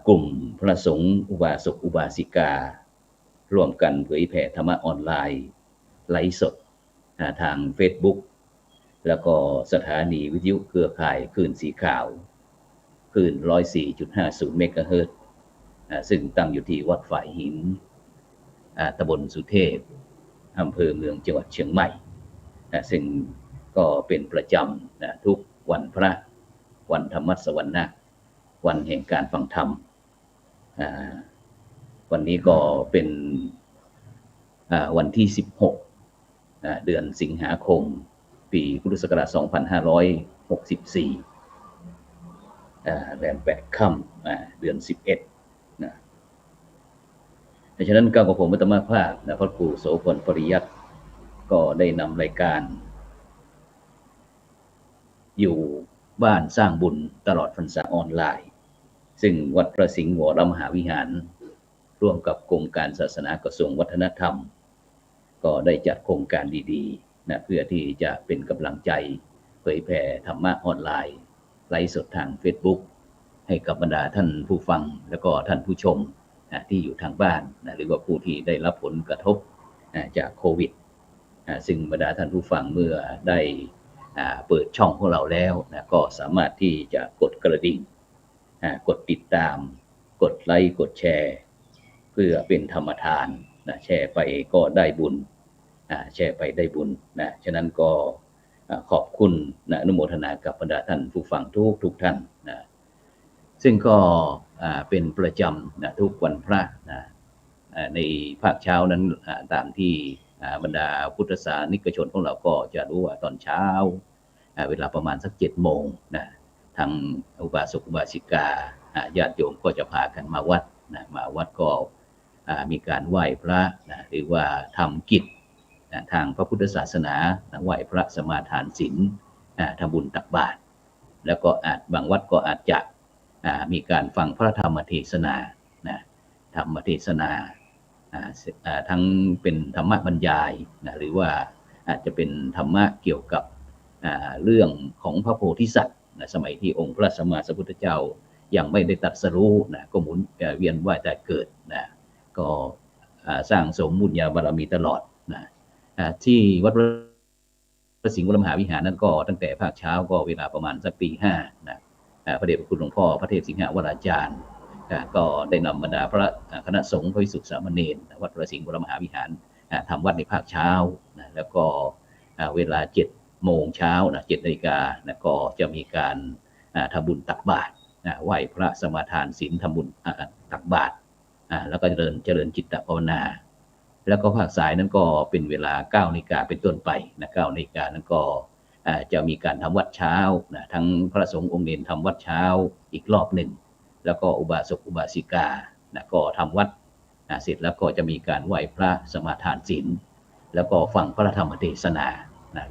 กลุ่มพระสงฆ์อุบาสกอุบาสิการ่วมกันเผยแผ่ธรรมะออนไลน์ไลฟ์สดทาง Facebook แล้วก็สถานีวิทยุเครือข่ายคลื่นสีขาวคลื่น 104.50 เมกะเฮิรตซ์ซึ่งตั้งอยู่ที่วัดฝ่ายหินตำบลสุเทพอำเภอเมืองจังหวัดเชียงใหม่ซึ่งก็เป็นประจำทุกวันพระวันธรรมสวรรณะวันแห่งการฟังธรรมวันนี้ก็เป็นวันที่16เดือนสิงหาคมปีพุทธศักราช2564แรม8ค่ำเดือน11นะดังนั้นก้าวกับผมอัตมาภาพพระครูโสพลปริยัติก็ได้นำรายการอยู่บ้านสร้างบุญตลอดพรรษาออนไลน์ซึ่งวัดพระสิงห์วรมหาวิหารร่วมกับกรมการศาสนากระทรวงวัฒนธรรมก็ได้จัดโครงการดีๆเพื่อที่จะเป็นกำลังใจเผยแผ่ธรรมะออนไลน์ไลฟ์สดทาง Facebook ให้กับบรรดาท่านผู้ฟังและก็ท่านผู้ชมที่อยู่ทางบ้านหรือว่าผู้ที่ได้รับผลกระทบจากโควิดซึ่งบรรดาท่านผู้ฟังเมื่อได้เปิดช่องของเราแล้วก็สามารถที่จะกดกระดิ่งกดติดตามกดไลค์กดแชร์เพื่อเป็นธรรมทานแชร์ไปก็ได้บุญแชร์ไปได้บุญฉะนั้นก็ขอบคุณอนุโมทนากับบรรดาท่านผู้ฟังทุกท่านซึ่งก็เป็นประจำทุกวันพระในภาคเช้านั้นตามที่บรรดาพุทธศาสนิกชนของเราก็จะรู้ว่าตอนเช้าเวลาประมาณสัก7 โมงทางอุบาสกอุบาสิกาญาติโยมก็จะพากันมาวัดมาวัดก็มีการไหว้พระหรือว่าทำกิจทางพระพุทธศาสนาไหว้พระสมาทานศีลทำบุญตักบาตรแล้วก็บางวัดก็อาจจะมีการฟังพระธรรมเทศนาธรรมเทศนาทั้งเป็นธรรมบรรยายหรือว่าอาจจะเป็นธรรมะเกี่ยวกับเรื่องของพระโพธิสัตว์สมัยที่องค์พระสัมมาสัมพุทธเจ้ายังไม่ได้ตรัสรู้ก็หมุนเวียนว่ายแต่เกิดก็สร้างสมบุญญาบารมีตลอดที่วัดพระสิงห์วรมหาวิหารนั้นก็ตั้งแต่ภาคเช้าก็เวลาประมาณสักตี 5พระเดชพระคุณหลวงพ่อพระเทพสิงหวราจารย์ก็ได้นำบรรดาพระคณะสงฆ์พระภิกษุสามเณรวัดพระสิงห์วรมหาวิหารทำวัดในภาคเช้าแล้วก็เวลา7 โมงเช้า7 นาฬิกาก็จะมีการทำบุญตักบาตรไหว้พระสมาทานศีลทำบุญตักบาตรแล้วก็เจริญจิตตภาวนาแล้วก็ภาคสายนั้นก็เป็นเวลา9 นาฬิกาเป็นต้นไป9 นาฬิกานั้นก็จะมีการทำวัดเช้าทั้งพระสงฆ์องค์เนรทำวัดเช้าอีกรอบหนึ่งแล้วก็อุบาสกอุบาสิกาก็ทำวัดเสร็จแล้วก็จะมีการไหว้พระสมาทานศีลแล้วก็ฟังพระธรรมเทศนา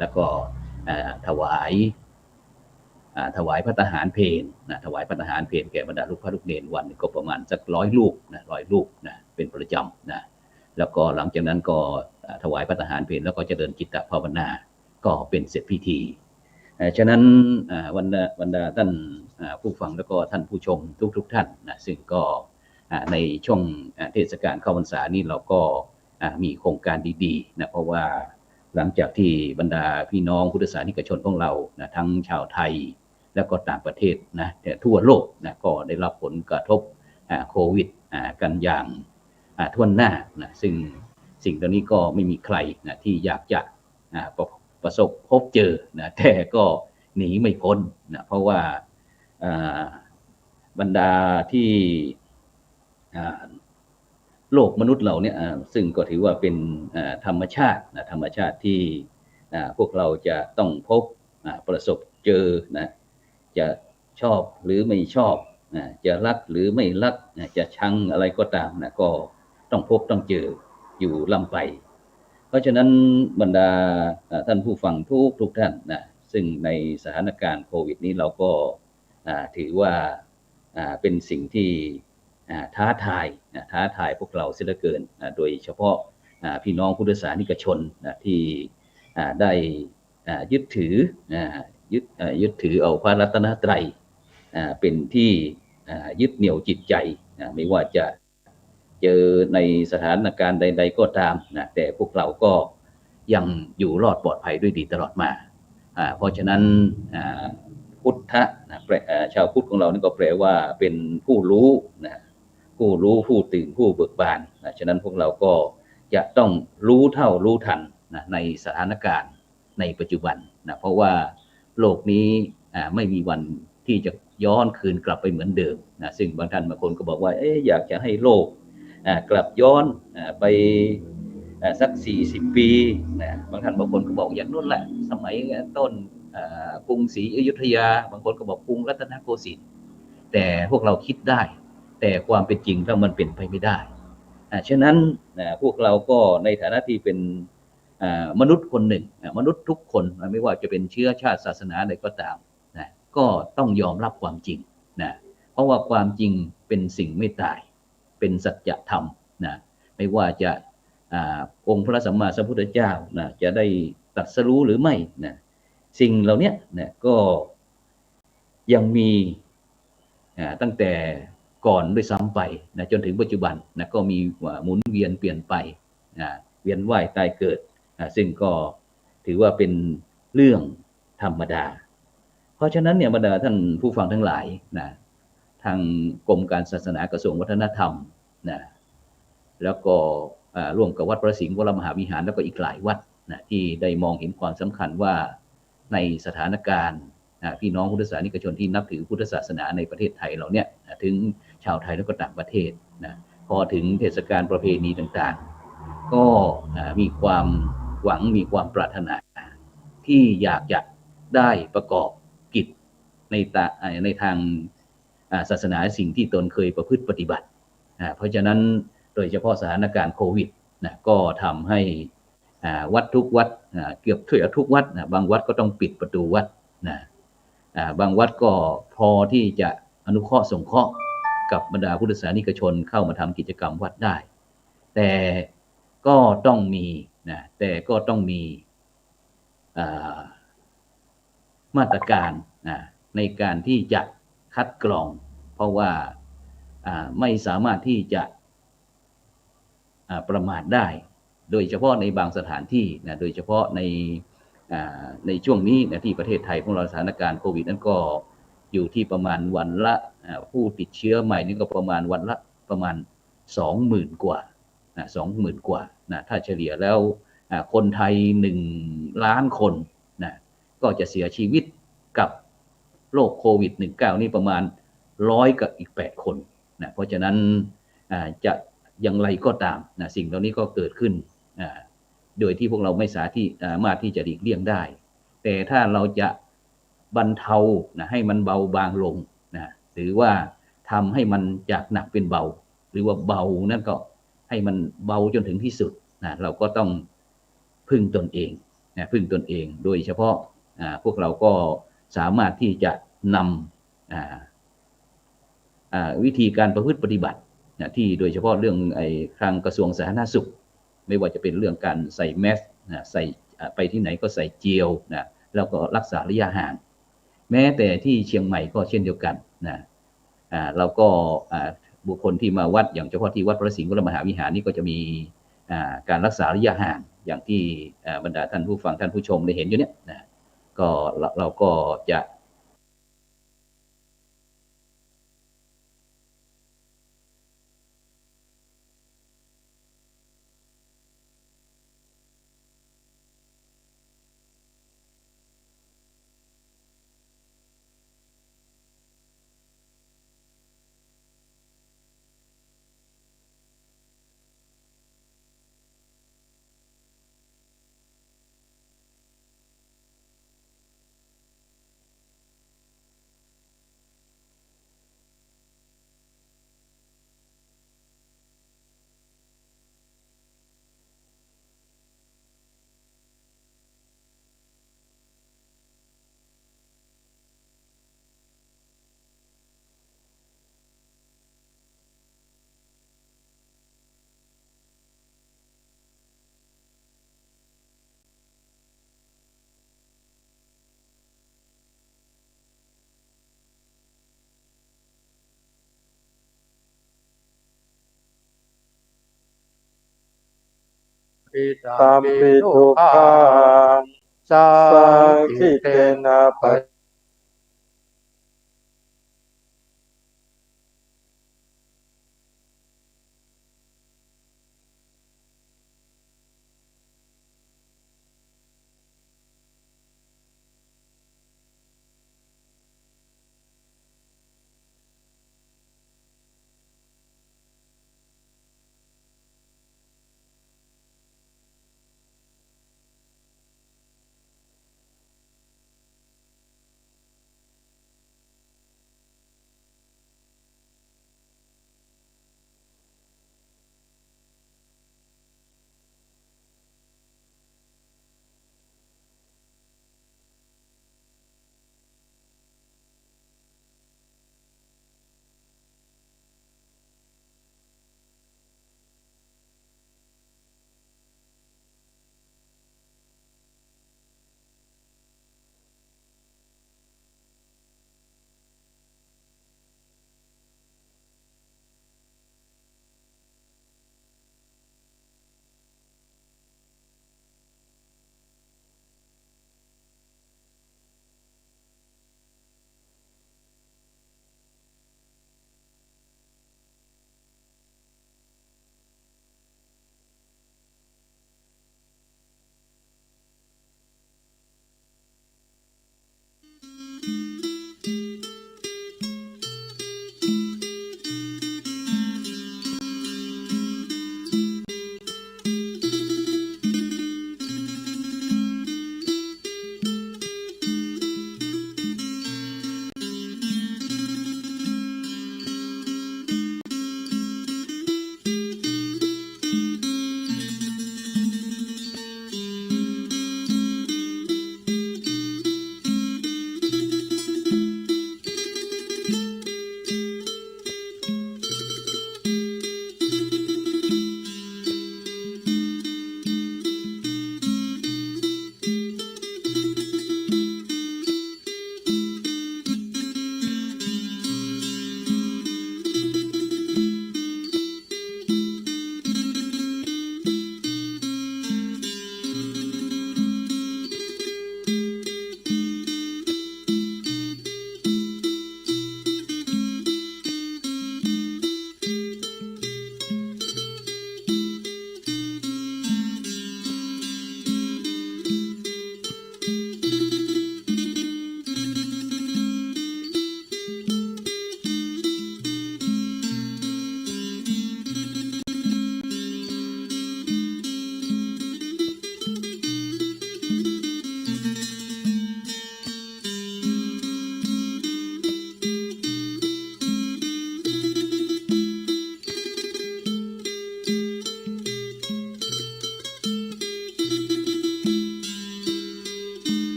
แล้วก็ถวายพระทหารเพลถวายพระทหารเพลแก่บรรดาลูกพระลูกเนรวันก็ประมาณสัก100 ลูก100 ลูกเป็นประจำแล้วก็หลังจากนั้นก็ถวายพระทหารเพลแล้วก็เจริญจิตตภาวนาก็เป็นเสร็จพิธีฉะนั้นบรรดาท่านผู้ฟังแล้วก็ท่านผู้ชมทุกท่านซึ่งก็ในช่วงเทศกาลเข้าพรรษานี้เราก็มีโครงการดีๆเพราะว่าหลังจากที่บรรดาพี่น้องพุทธศาสนิกชนของเราทั้งชาวไทยแล้วก็ต่างประเทศทั่วโลกก็ได้รับผลกระทบโควิดกันอย่างทั่วหน้าซึ่งสิ่งเหล่านี้ก็ไม่มีใครที่อยากจะประสบพบเจอแต่ก็หนีไม่พ้นเพราะว่าบรรดาที่โลกมนุษย์เราเนี่ยซึ่งก็ถือว่าเป็นธรรมชาติที่พวกเราจะต้องพบประสบเจอจะชอบหรือไม่ชอบจะรักหรือไม่รักจะชังอะไรก็ตามก็ต้องพบต้องเจออยู่ล่ำไปเพราะฉะนั้นบรรดาท่านผู้ฟังทุกท่านซึ่งในสถานการณ์โควิดนี้เราก็ถือว่าเป็นสิ่งที่ท้าทายพวกเราเสียเหลือเกินโดยเฉพาะพี่น้องพุทธศาสนิกชนที่ได้ยึดถือเอาพระรัตนตรัยเป็นที่ ยึดเหนี่ยวจิตใจไม่ว่าจะเจอในสถานการณ์ใดๆก็ตามแต่พวกเราก็ยังอยู่รอดปลอดภัยด้วยดีตลอดมาเพราะฉะนั้นพุทธะชาวพุทธของเรานี่ก็แปลว่าเป็นผู้รู้ผู้รู้ผู้ตื่นผู้เบิกบานฉะนั้นพวกเราก็จะต้องรู้เท่ารู้ทันในสถานการณ์ในปัจจุบันเพราะว่าโลกนี้ไม่มีวันที่จะย้อนคืนกลับไปเหมือนเดิมซึ่งบางท่านบางคนก็บอกว่าอยากจะให้โลกกลับย้อนไปสัก40 ปีบางท่านบางคนก็บอกอย่างนู้นแหละสมัยต้นกรุงศรีอยุธยาบางคนก็บอกกรุงรัตนโกสินทร์แต่พวกเราคิดได้แต่ความเป็นจริงแล้วมันเป็นไปไม่ได้ฉะนั้นพวกเราก็ในฐานะที่เป็นมนุษย์คนหนึ่งมนุษย์ทุกคนไม่ว่าจะเป็นเชื้อชาติศาสนาใดก็ตามก็ต้องยอมรับความจริงเพราะว่าความจริงเป็นสิ่งไม่ตายเป็นสัจธรรมไม่ว่าจะองค์พระสัมมาสัมพุทธเจ้าจะได้ตรัสรู้หรือไม่สิ่งเหล่านี้ก็ยังมีตั้งแต่ก่อนด้วยซ้ำไปจนถึงปัจจุบันก็มีหมุนเวียนเปลี่ยนไปเวียนว่ายตายเกิดซึ่งก็ถือว่าเป็นเรื่องธรรมดาเพราะฉะนั้นบรรดาท่านผู้ฟังทั้งหลายทางกรมการศาสนากระทรวงวัฒนธรรมแล้วก็ร่วมกับวัดพระสิงห์วรมหาวิหารแล้วก็อีกหลายวัดที่ได้มองเห็นความสำคัญว่าในสถานการณ์พี่น้องพุทธศาสนิกชนที่นับถือพุทธศาสนาในประเทศไทยเราเนี่ยถึงชาวไทยแล้วก็ต่างประเทศพอถึงเทศกาลประเพณีต่างๆก็มีความหวังมีความปรารถนาที่อยากจะได้ประกอบกิจในทางศาสนาสิ่งที่ตนเคยประพฤติปฏิบัติเพราะฉะนั้นโดยเฉพาะสถานการณ์โควิดก็ทำให้วัดทุกวัดเกือบทุกวัดบางวัดก็ต้องปิดประตูวัดบางวัดก็พอที่จะอนุเคราะห์สงเคราะห์กับบรรดาพุทธศาสนิกชนเข้ามาทำกิจกรรมวัดได้แต่ก็ต้องมีมาตรการในการที่จะคัดกรองเพราะว่าไม่สามารถที่จะประมาทได้โดยเฉพาะในบางสถานที่โดยเฉพาะในช่วงนี้ที่ประเทศไทยของเราสถานการณ์โควิดนั้นก็อยู่ที่ประมาณวันละผู้ติดเชื้อใหม่นี่ก็ประมาณวันละประมาณ 20,000 กว่า20,000 กว่าถ้าเฉลี่ยแล้วคนไทย1 ล้านคนก็จะเสียชีวิตกับโรคโควิด 19 นี่ประมาณ100กับอีก8 คนเพราะฉะนั้นจะอย่างไรก็ตามสิ่งเหล่านี้ก็เกิดขึ้นโดยที่พวกเราไม่สามารถที่จะหลีกเลี่ยงได้แต่ถ้าเราจะบรรเทาให้มันเบาบางลงหรือว่าทำให้มันจากหนักเป็นเบาหรือว่าเบานั่นก็ให้มันเบาจนถึงที่สุดเราก็ต้องพึ่งตนเองโดยเฉพาะพวกเราก็สามารถที่จะนำวิธีการประพฤติปฏิบัติที่โดยเฉพาะเรื่องทางกระทรวงสาธารณสุขไม่ว่าจะเป็นเรื่องการใส่แมสใส่ไปที่ไหนก็ใส่เจลแล้วก็รักษาระยะห่างแม้แต่ที่เชียงใหม่ก็เช่นเดียวกันเราก็บุคคลที่มาวัดอย่างเฉพาะที่วัดพระสิงห์วรมหาวิหารนี่ก็จะมีการรักษาระยะห่างอย่างที่บรรดาท่านผู้ฟังท่านผู้ชมได้เห็นอยู่เนี่ยก็เราก็จะ ตัมปิทุกขังสังคิเตนะปัจ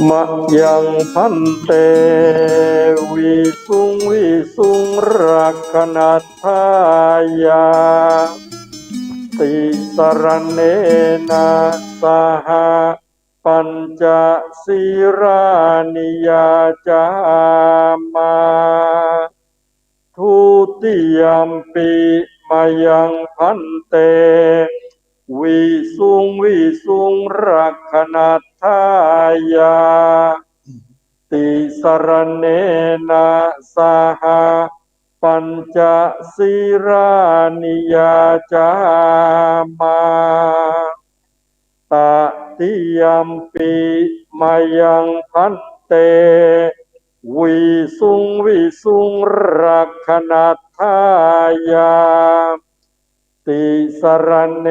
มะยังพันเตวิสุงรักขณทายาติสรณเนนะสหปัญจศีรานิยาจามาทุติยัมปิมายังพันเตวิสุงรักขณทายาติสรณเนนะสหปัญจศีรานิยาจามาตติยัมปิมายังพันเตวิสุงรักขณทายาติสรณเน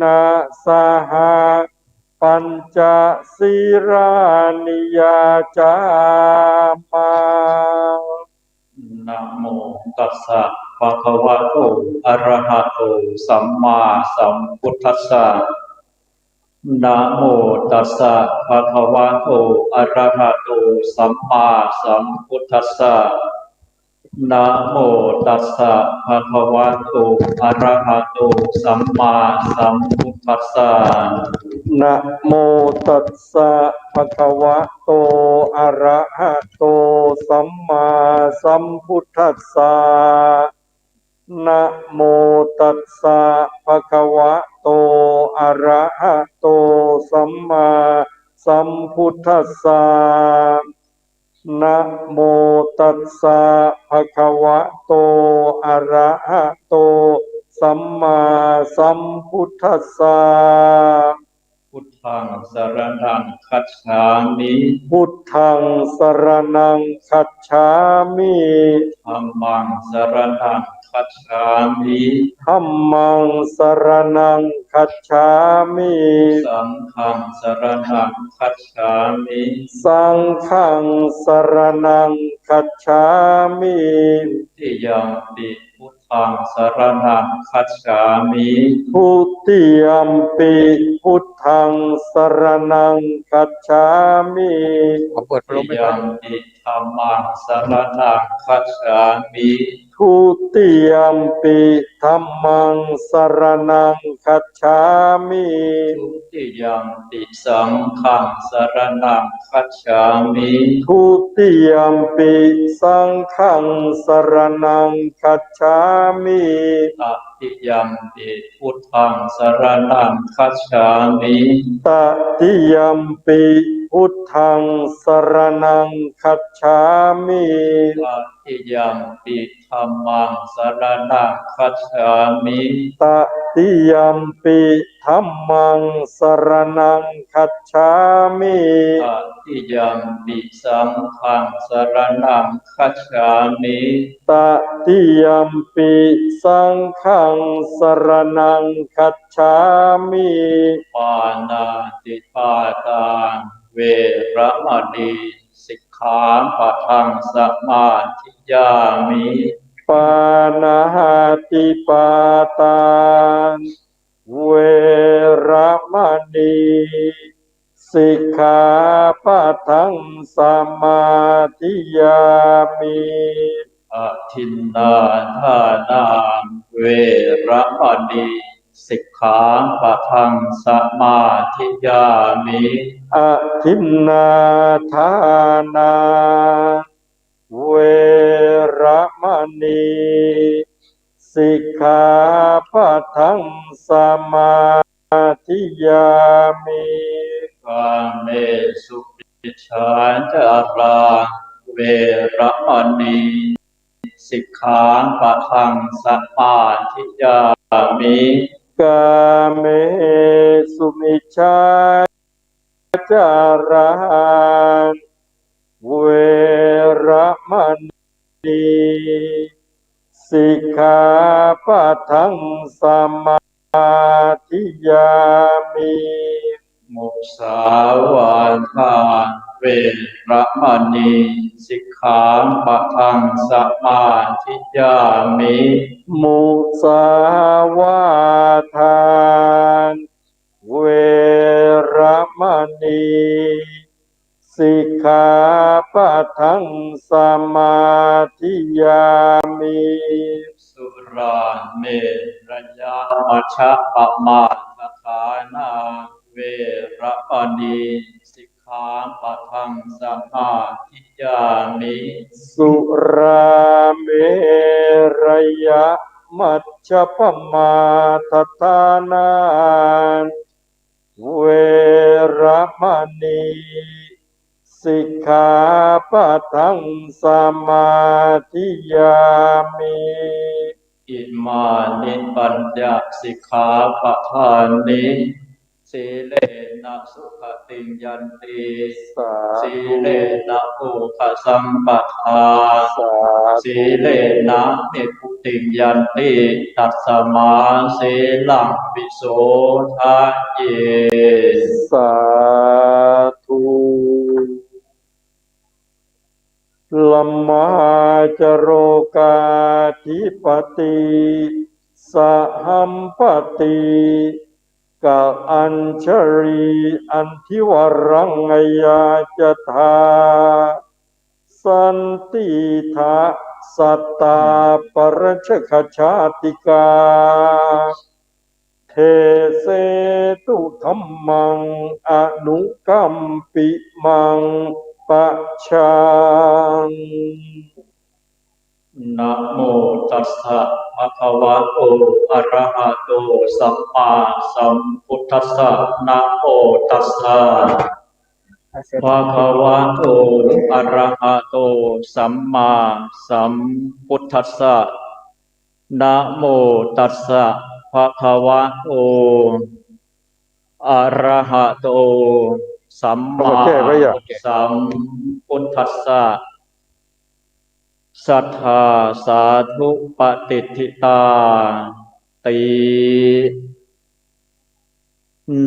นะสหปัญจศีรานิยาจามานะโมตัสสะภะคะวะโตอะระหะโตสัมมาสัมพุทธัสสะนะโมตัสสะภะคะวะโตอะระหะโตสัมมาสัมพุทธัสสะนะโมตัสสะภะคะวะโตอะระหะโตสัมมาสัมพุทธัสสะนะโมตัสสะภะคะวะโตอะระหะโตสัมมาสัมพุทธัสสะนะโมตัสสะภะคะวะโตอะระหะโตสัมมาสัมพุทธัสสะนะโมตัสสะภะคะวะโตอะระหะโตสัมมาสัมพุทธัสสะพุทธังสรณังคัจฉามิพุทธังสรณังคัจฉามิธัมมังสรณังคัจฉามิธัมมังสรณังคัจฉามิสังฆังสรณังคัจฉามิสังฆังสรณังคัจฉามิติยัมปิพุทธังสรณังคัจฉามิทุติยัมปิพุทธังสรณังคัจฉามิติยัมปิธัมมังสรณังคัจฉามิทุติยัมปิธัมมังสรณังคัจฉามิทุติยัมปิสังฆังสรณังคัจฉามิทุติยัมปิสังฆังสรณังคัจฉามิตติยัมปิพุทธังสรณังคัจฉามิตติยัมปิพุทธังสรณังคัจฉามิตติยัมปิธัมมังสรณังคัจฉามิตติยัมปิธัมมังสรณังคัจฉามิตติยัมปิสังฆังสรณังคัจฉามิตติยัมปิสังฆังสรณังคัจฉามิปานาติปาตาเวรมณีสิกขาปะทังสมาธิยามิปานาติปาตาเวรมณีสิกขาปะทังสมาธิยามิอทินนาทานาเวรมณีสิกขาปะทังสมาธิยามิอทินนาทานาเวรมณีสิกขาปะทังสมาธิยามิกาเมสุมิชฌาจาราเวรมณีสิกขาปะทังสมาธิยามิกาเมสุมิชฌาจาราเวรมณีสิกขาปะทังสมาธิยามิมุสาวาทาเวรมณีสิกขาปะทังสมาธิยามิมุสาวาทานเวรมณี สิกขาปะทังสมาธิยามิ สุราเมรยะมัชฌะปมาทฐานาเวระมณีสิกขาปะทังสมาธิยามิ สุราเมรยะมัชฌะปมาทฐานาเวระมณีสิกขาปะทังสมาธิยามิ อิมานิปัญญสิกขาปะทานิสีเลนะสุขติงยันติสีเลนะโภคสัมปทาสีเลนะนิพพุติงยันติตัสสมาสีลังวิโสทะเย สาธุลัมมาจโรกาธิปติสหัมปติกะอัญชรีอันทิวรังไงยาจทาสันติทะสัตตาปรชขชาติกาเทเสตุธัมมังอนุกัมปิมังปะชัง นะโมตัสสะภะคะวะโตอะระหะโตสัมมาสัมพุทธัสสะนะโมตัสสะภะคะวะโตอะระหะโตสัมมาสัมพุทธัสสะนะโมตัสสะภะคะวะโตอะระหะโตสัมมาสัมพุทธัสสะสัทธาสาธุปฏิทิตาติ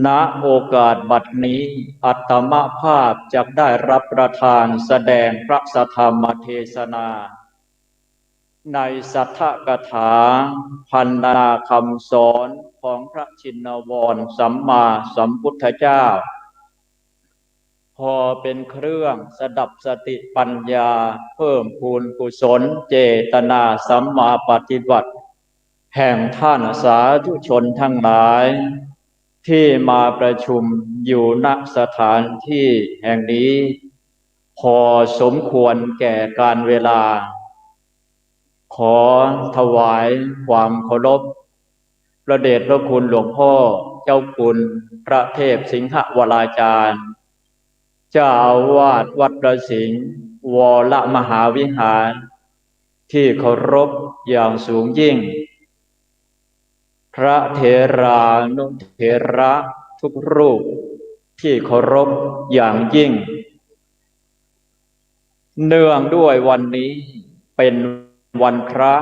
ณโอกาสบัดนี้อัตมภาพจักได้รับประทานแสดงพระสัทธรรมเทศนาในสัทธกถาพันนาคำสอนของพระชินวรสัมมาสัมพุทธเจ้าพอเป็นเครื่องสดับสติปัญญาเพิ่มพูนกุศลเจตนาสัมมาปฏิบัติแห่งท่านสาธุชนทั้งหลายที่มาประชุมอยู่ณสถานที่แห่งนี้พอสมควรแก่การเวลาขอถวายความเคารพพระเดชพระคุณหลวงพ่อเจ้าคุณพระเทพสิงหวราจารย์เจ้าอาวาสวัดประสิงห์วรมหาวิหารที่เคารพอย่างสูงยิ่งพระเถรานุเถระทุกรูปที่เคารพอย่างยิ่งเนื่องด้วยวันนี้เป็นวันพระ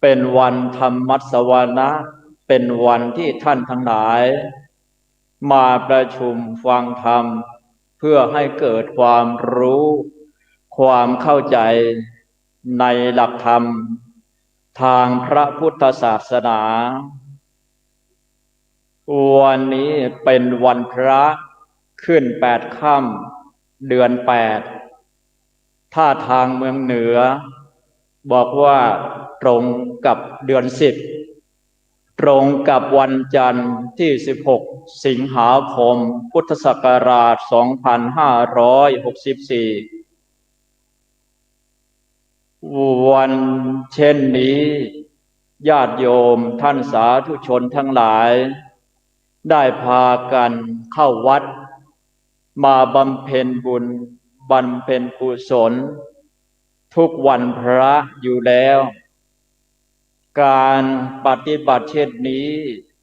เป็นวันธรรมสวนะเป็นวันที่ท่านทั้งหลายมาประชุมฟังธรรมเพื่อให้เกิดความรู้ความเข้าใจในหลักธรรมทางพระพุทธศาสนาวันนี้เป็นวันพระขึ้น8 ค่ำเดือน8ถ้าทางเมืองเหนือบอกว่าตรงกับเดือน10ตรงกับวันจันทร์ที่16 สิงหาคมพุทธศักราช 2564 วันเช่นนี้ญาติโยมท่านสาธุชนทั้งหลายได้พากันเข้าวัดมาบำเพ็ญบุญบำเพ็ญกุศลทุกวันพระอยู่แล้วการปฏิบัติเช่นนี้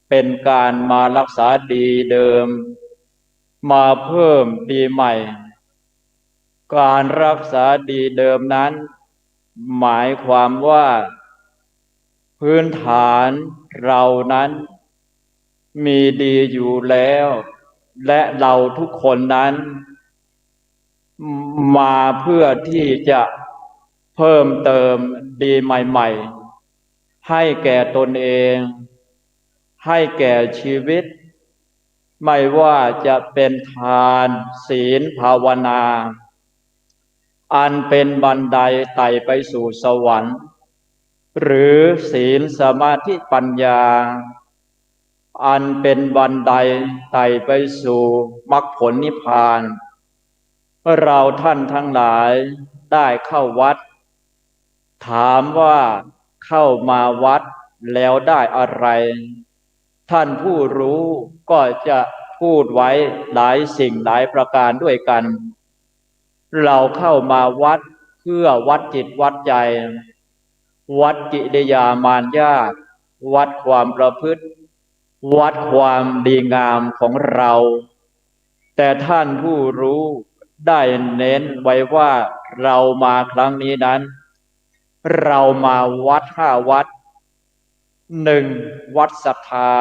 เป็นการมารักษาดีเดิมมาเพิ่มดีใหม่การรักษาดีเดิมนั้นหมายความว่าพื้นฐานเรานั้นมีดีอยู่แล้วและเราทุกคนนั้นมาเพื่อที่จะเพิ่มเติมดีใหม่ๆให้แก่ตนเองให้แก่ชีวิต ไม่ว่าจะเป็นทานศีลภาวนาอันเป็นบันไดไต่ไปสู่สวรรค์หรือศีลสมาธิปัญญาอันเป็นบันไดไต่ไปสู่มรรคผลนิพพานเราท่านทั้งหลายได้เข้าวัดถามว่าเข้ามาวัดแล้วได้อะไรท่านผู้รู้ก็จะพูดไว้หลายสิ่งหลายประการด้วยกันเราเข้ามาวัดเพื่อวัดจิตวัดใจวัดกิริยามารยาทวัดความประพฤติวัดความดีงามของเราแต่ท่านผู้รู้ได้เน้นไว้ว่าเรามาครั้งนี้นั้นเรามาวัด5 วัด 1. วัดศรัทธา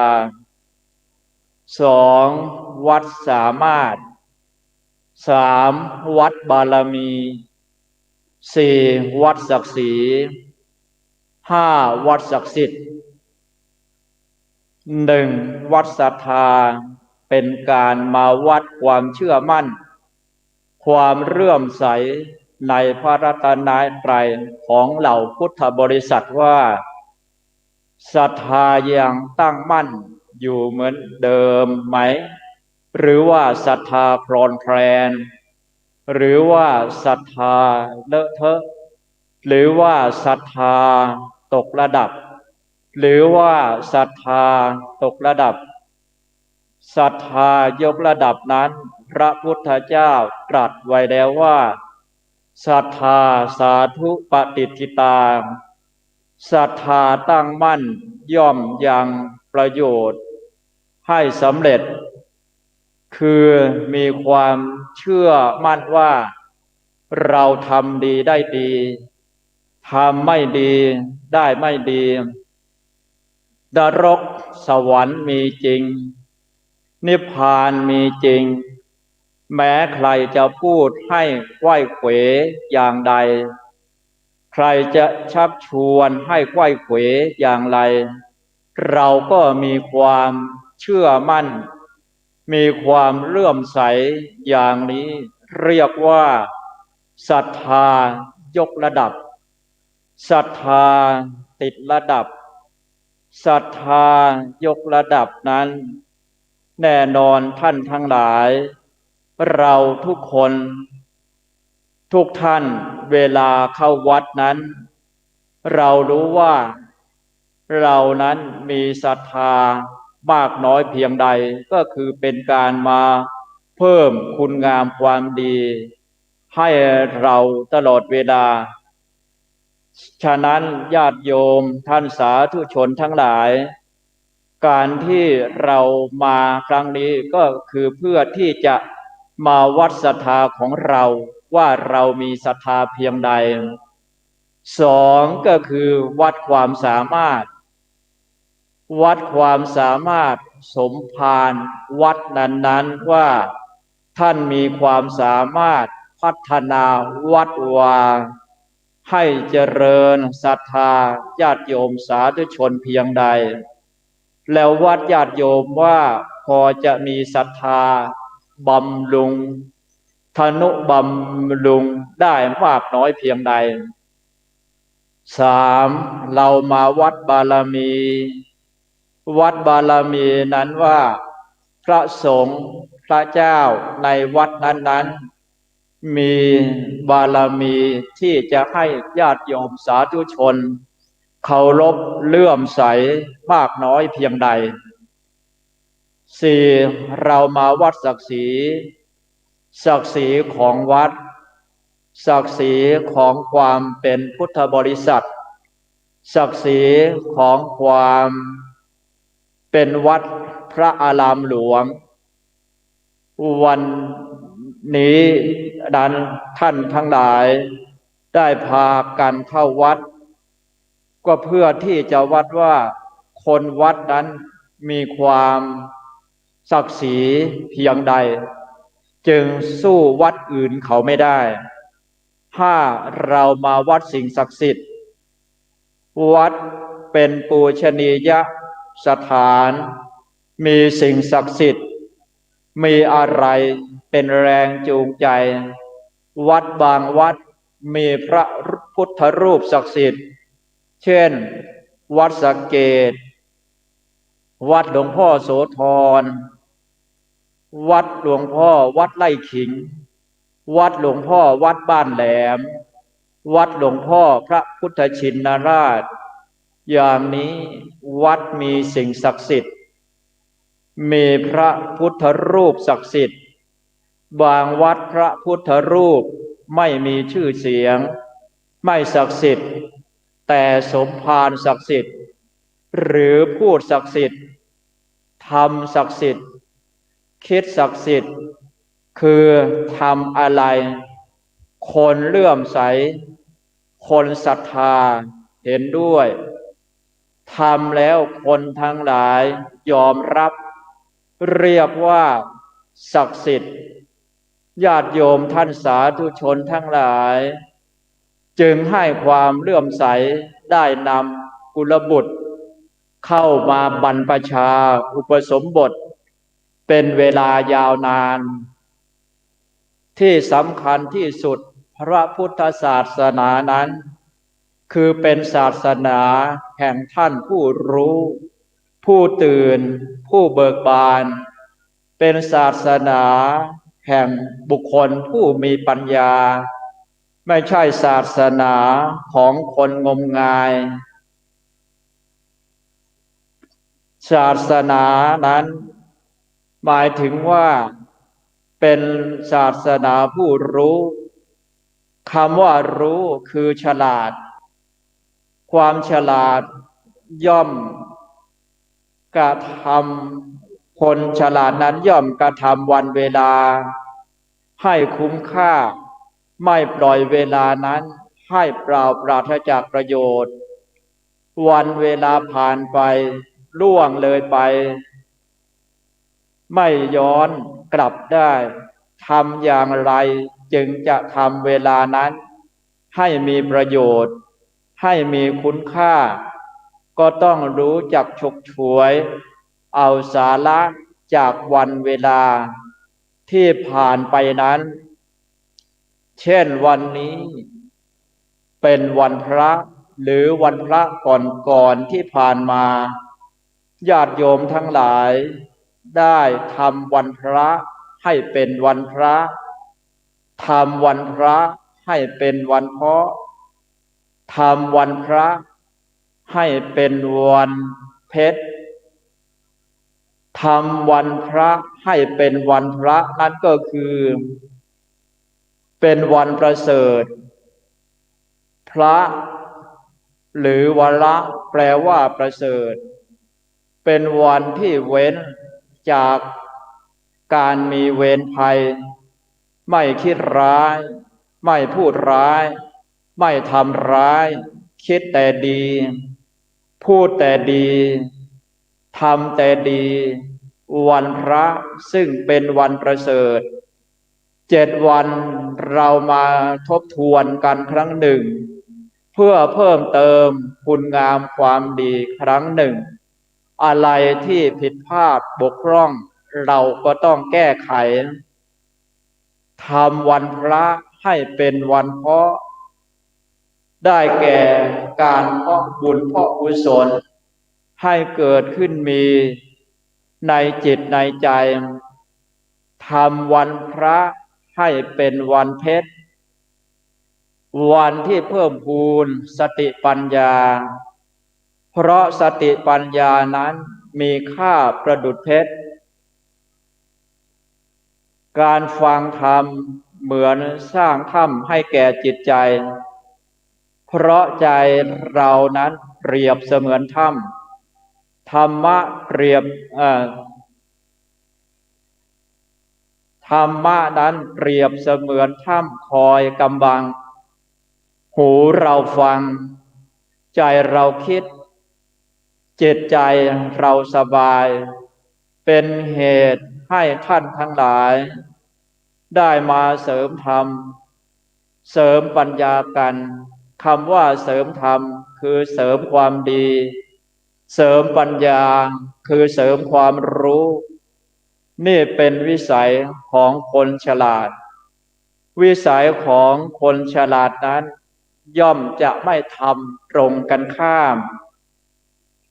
2. วัดสามารถ 3. วัดบารมี 4. วัดศักดิ์ศรี 5. วัดศักดิ์สิทธิ์ 1. วัดศรัทธาเป็นการมาวัดความเชื่อมั่นความเลื่อมใสในพระรัตนตรัยของเหล่าพุทธบริษัทว่าศรัทธายังตั้งมั่นอยู่เหมือนเดิมไหมหรือว่าศรัทธาคลอนแคลนหรือว่าศรัทธาเลอะเทอะหรือว่าศรัทธาตกระดับหรือว่าศรัทธาตกระดับศรัทธายกระดับนั้นพระพุทธเจ้าตรัสไว้แล้วว่าศรัทธาสาธุปฏิทิตาศรัทธาตั้งมั่นย่อมยังประโยชน์ให้สำเร็จคือมีความเชื่อมั่นว่าเราทำดีได้ดีทำไม่ดีได้ไม่ดีนรกสวรรค์มีจริงนิพพานมีจริงแม้ใครจะพูดให้ไขว้เขวอย่างใดใครจะชักชวนให้ไขว้เขวอย่างไรเราก็มีความเชื่อมั่นมีความเลื่อมใสอย่างนี้เรียกว่าศรัทธายกระดับศรัทธาติดระดับศรัทธายกระดับนั้นแน่นอนท่านทั้งหลายเราทุกคนทุกท่านเวลาเข้าวัดนั้นเรารู้ว่าเรานั้นมีศรัทธามากน้อยเพียงใดก็คือเป็นการมาเพิ่มคุณงามความดีให้เราตลอดเวลาฉะนั้นญาติโยมท่านสาธุชนทั้งหลายการที่เรามาครั้งนี้ก็คือเพื่อที่จะมาวัดศรัทธาของเราว่าเรามีศรัทธาเพียงใด2ก็คือวัดความสามารถวัดความสามารถสมภารวัดนั้นๆว่าท่านมีความสามารถพัฒนาวัดวาให้เจริญศรัทธาญาติโยมสาธุชนเพียงใดแล้ววัดญาติโยมว่าพอจะมีศรัทธาบำรุงทนุบำรุงได้มากน้อยเพียงใด3เรามาวัดบารมีวัดบารมีนั้นว่าพระสงฆ์พระเจ้าในวัดนั้นๆมีบารมีที่จะให้ญาติโยมสาธุชนเคารพเลื่อมใสมากน้อยเพียงใด4เรามาวัดศักดิ์ศรีศักดิ์ศรีของวัดศักดิ์ศรีของความเป็นพุทธบริษัทศักดิ์ศรีของความเป็นวัดพระอารามหลวงวันนี้ดันท่านทั้งหลายได้พากันเข้าวัดก็เพื่อที่จะวัดว่าคนวัดนั้นมีความศักดิ์ศรีเพียงใดจึงสู้วัดอื่นเขาไม่ได้ถ้าเรามาวัดสิ่งศักดิ์สิทธิ์วัดเป็นปูชนียสถานมีสิ่งศักดิ์สิทธิ์ มีอะไรเป็นแรงจูงใจวัดบางวัดมีพระพุทธรูปศักดิ์สิทธิ์เช่นวัดสะเกษวัดหลวงพ่อโสธรวัดหลวงพ่อวัดไร่ขิงวัดหลวงพ่อวัดบ้านแหลมวัดหลวงพ่อพระพุทธชินราชอย่างนี้วัดมีสิ่งศักดิ์สิทธิ์มีพระพุทธรูปศักดิ์สิทธิ์บางวัดพระพุทธรูปไม่มีชื่อเสียงไม่ศักดิ์สิทธิ์แต่สมภารศักดิ์สิทธิ์หรือพูดศักดิ์สิทธิ์ทำศักดิ์สิทธิ์คิดศักดิ์สิทธิ์คือทำอะไรคนเลื่อมใสคนศรัทธาเห็นด้วยทำแล้วคนทั้งหลายยอมรับเรียกว่าศักดิ์สิทธิ์ญาติโยมท่านสาธุชนทั้งหลายจึงให้ความเลื่อมใสได้นำกุลบุตรเข้ามาบรรพชาอุปสมบทเป็นเวลายาวนานที่สำคัญที่สุดพระพุทธศาสนานั้นคือเป็นศาสนาแห่งท่านผู้รู้ผู้ตื่นผู้เบิกบานเป็นศาสนาแห่งบุคคลผู้มีปัญญาไม่ใช่ศาสนาของคนงมงายศาสนานั้นหมายถึงว่าเป็นศาสนาผู้รู้คำว่ารู้คือฉลาดความฉลาดย่อมกระทำคนฉลาดนั้นย่อมกระทำวันเวลาให้คุ้มค่าไม่ปล่อยเวลานั้นให้เปล่าปราศจากประโยชน์วันเวลาผ่านไปล่วงเลยไปไม่ย้อนกลับได้ทำอย่างไรจึงจะทำเวลานั้นให้มีประโยชน์ให้มีคุณค่าก็ต้องรู้จักฉกฉวยเอาสาระจากวันเวลาที่ผ่านไปนั้นเช่นวันนี้เป็นวันพระหรือวันพระก่อนที่ผ่านมาญาติโยมทั้งหลายได้ทำวันพระให้เป็นวันพระทำวันพระให้เป็นวันเพาะทำวันพระให้เป็นวันเพ็ญทำวันพระให้เป็นวันพระนั่นก็คือเป็นวันประเสริฐพระหรือวระแปลว่าประเสริฐเป็นวันที่เว้นจากการมีเวรภัยไม่คิดร้ายไม่พูดร้ายไม่ทำร้ายคิดแต่ดีพูดแต่ดีทำแต่ดีวันพระซึ่งเป็นวันประเสริฐ7 วันเรามาทบทวนกันครั้งหนึ่งเพื่อเพิ่มเติมคุณงามความดีครั้งหนึ่งอะไรที่ผิดพลาดบกพร่องเราก็ต้องแก้ไขทำวันพระให้เป็นวันเพาะได้แก่การเพาะบุญเพาะกุศลให้เกิดขึ้นมีในจิตในใจทำวันพระให้เป็นวันเพ็ญวันที่เพิ่มพูนสติปัญญาเพราะสติปัญญานั้นมีค่าประดุจเพชรการฟังธรรมเหมือนสร้างถ้ำให้แก่จิตใจเพราะใจเรานั้นเปรียบเสมือนถ้ำธรรมะเปรียบธรรมะนั้นเปรียบเสมือนถ้ำคอยกำบังหูเราฟังใจเราคิดจิตใจเราสบายเป็นเหตุให้ท่านทั้งหลายได้มาเสริมธรรมเสริมปัญญากันคำว่าเสริมธรรมคือเสริมความดีเสริมปัญญาคือเสริมความรู้ นี่เป็นวิสัยของคนฉลาดวิสัยของคนฉลาดนั้นย่อมจะไม่ทำตรงกันข้าม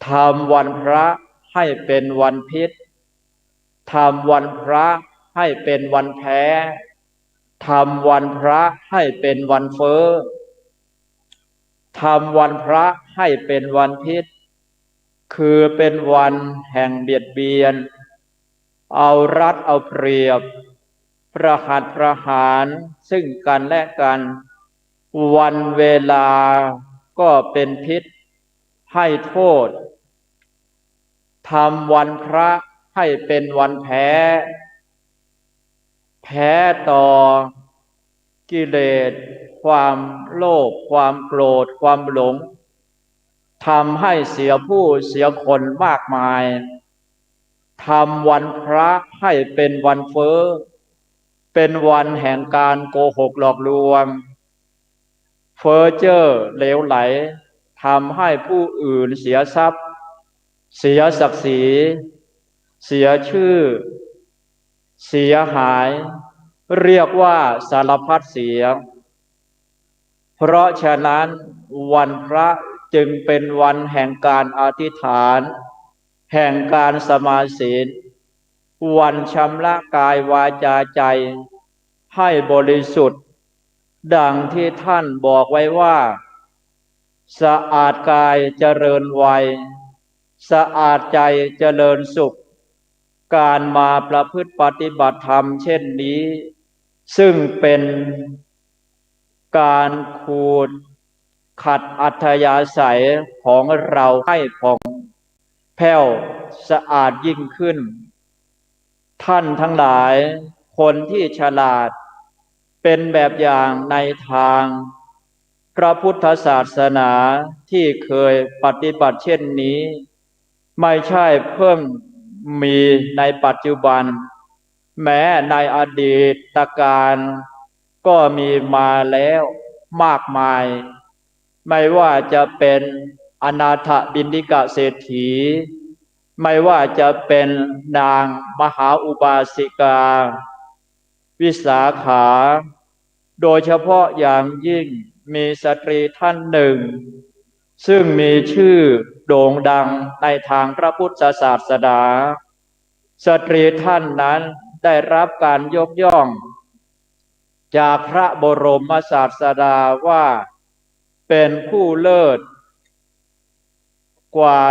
ทำวันพระให้เป็นวันพิษทำวันพระให้เป็นวันแพ้ทำวันพระให้เป็นวันเฟ้อทำวันพระให้เป็นวันพิษคือเป็นวันแห่งเบียดเบียนเอารัดเอาเปรียบประหัตประหารซึ่งกันและกันวันเวลาก็เป็นพิษให้โทษทำวันพระให้เป็นวันแพ้แพ้ต่อกิเลสความโลภความโกรธความหลงทำให้เสียผู้เสียคนมากมายทำวันพระให้เป็นวันเฟ้อเป็นวันแห่งการโกหกหลอกลวงเฟ้อเจ้อเหลวไหลทำให้ผู้อื่นเสียทรัพย์เสียศักดิ์ศรีเสียชื่อเสียหายเรียกว่าสารพัดเสียเพราะฉะนั้นวันพระจึงเป็นวันแห่งการอธิษฐานแห่งการสมาศีลวันชำระกายวาจาใจให้บริสุทธิ์ดังที่ท่านบอกไว้ว่าสะอาดกายเจริญวัยสะอาดใจเจริญสุขการมาประพฤติปฏิบัติธรรมเช่นนี้ซึ่งเป็นการขูดขัดอัธยาศัยของเราให้ผ่องแผ้วสะอาดยิ่งขึ้นท่านทั้งหลายคนที่ฉลาดเป็นแบบอย่างในทางพระพุทธศาสนาที่เคยปฏิบัติเช่นนี้ไม่ใช่เพิ่งมีในปัจจุบันแม้ในอดีตการก็มีมาแล้วมากมายไม่ว่าจะเป็นอนาถบิณฑิกเศรษฐีไม่ว่าจะเป็นนางมหาอุบาสิกาวิสาขาโดยเฉพาะอย่างยิ่งมีสตรีท่านหนึ่งซึ่งมีชื่อโด่งดังในทางพระพุทธศาสนาสตรีท่านนั้นได้รับการยกย่องจากพระบรมศาสดาว่าเป็นผู้เลิศกว่า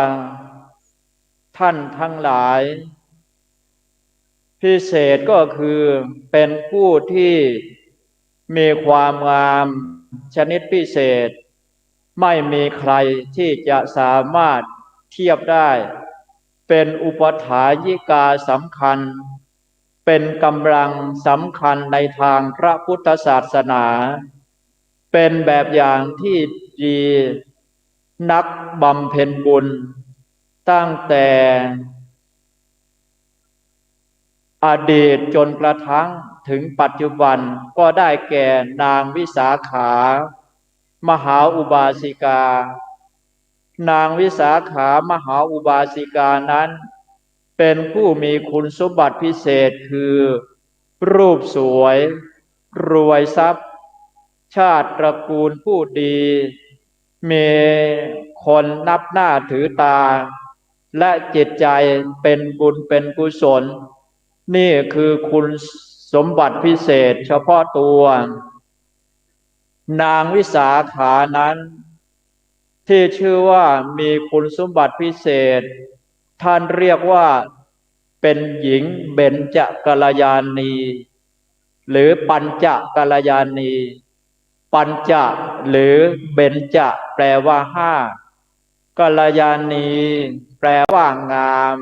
ท่านทั้งหลายพิเศษก็คือเป็นผู้ที่มีความงามชนิดพิเศษไม่มีใครที่จะสามารถเทียบได้เป็นอุปถายิกาสำคัญเป็นกำลังสำคัญในทางพระพุทธศาสนาเป็นแบบอย่างที่ดีนักบำเพ็ญบุญตั้งแต่อดีตจนกระทั่งถึงปัจจุบันก็ได้แก่นางวิสาขามหาอุบาสิกานางวิสาขามหาอุบาสิกานั้นเป็นผู้มีคุณสมบัติพิเศษคือรูปสวยรวยทรัพย์ชาติตระกูลผู้ดีมีคนนับหน้าถือตาและจิตใจเป็นบุญเป็นกุศลนี่คือคุณสมบัติพิเศษเฉพาะตัวนางวิสาขานั้นที่ชื่อว่ามีคุณสมบัติพิเศษท่านเรียกว่าเป็นหญิงเบญจกัลยาณีหรือปัญจกัลยาณีปัญจหรือเบญจแปลว่าห้ากัลยาณีแปลว่างาม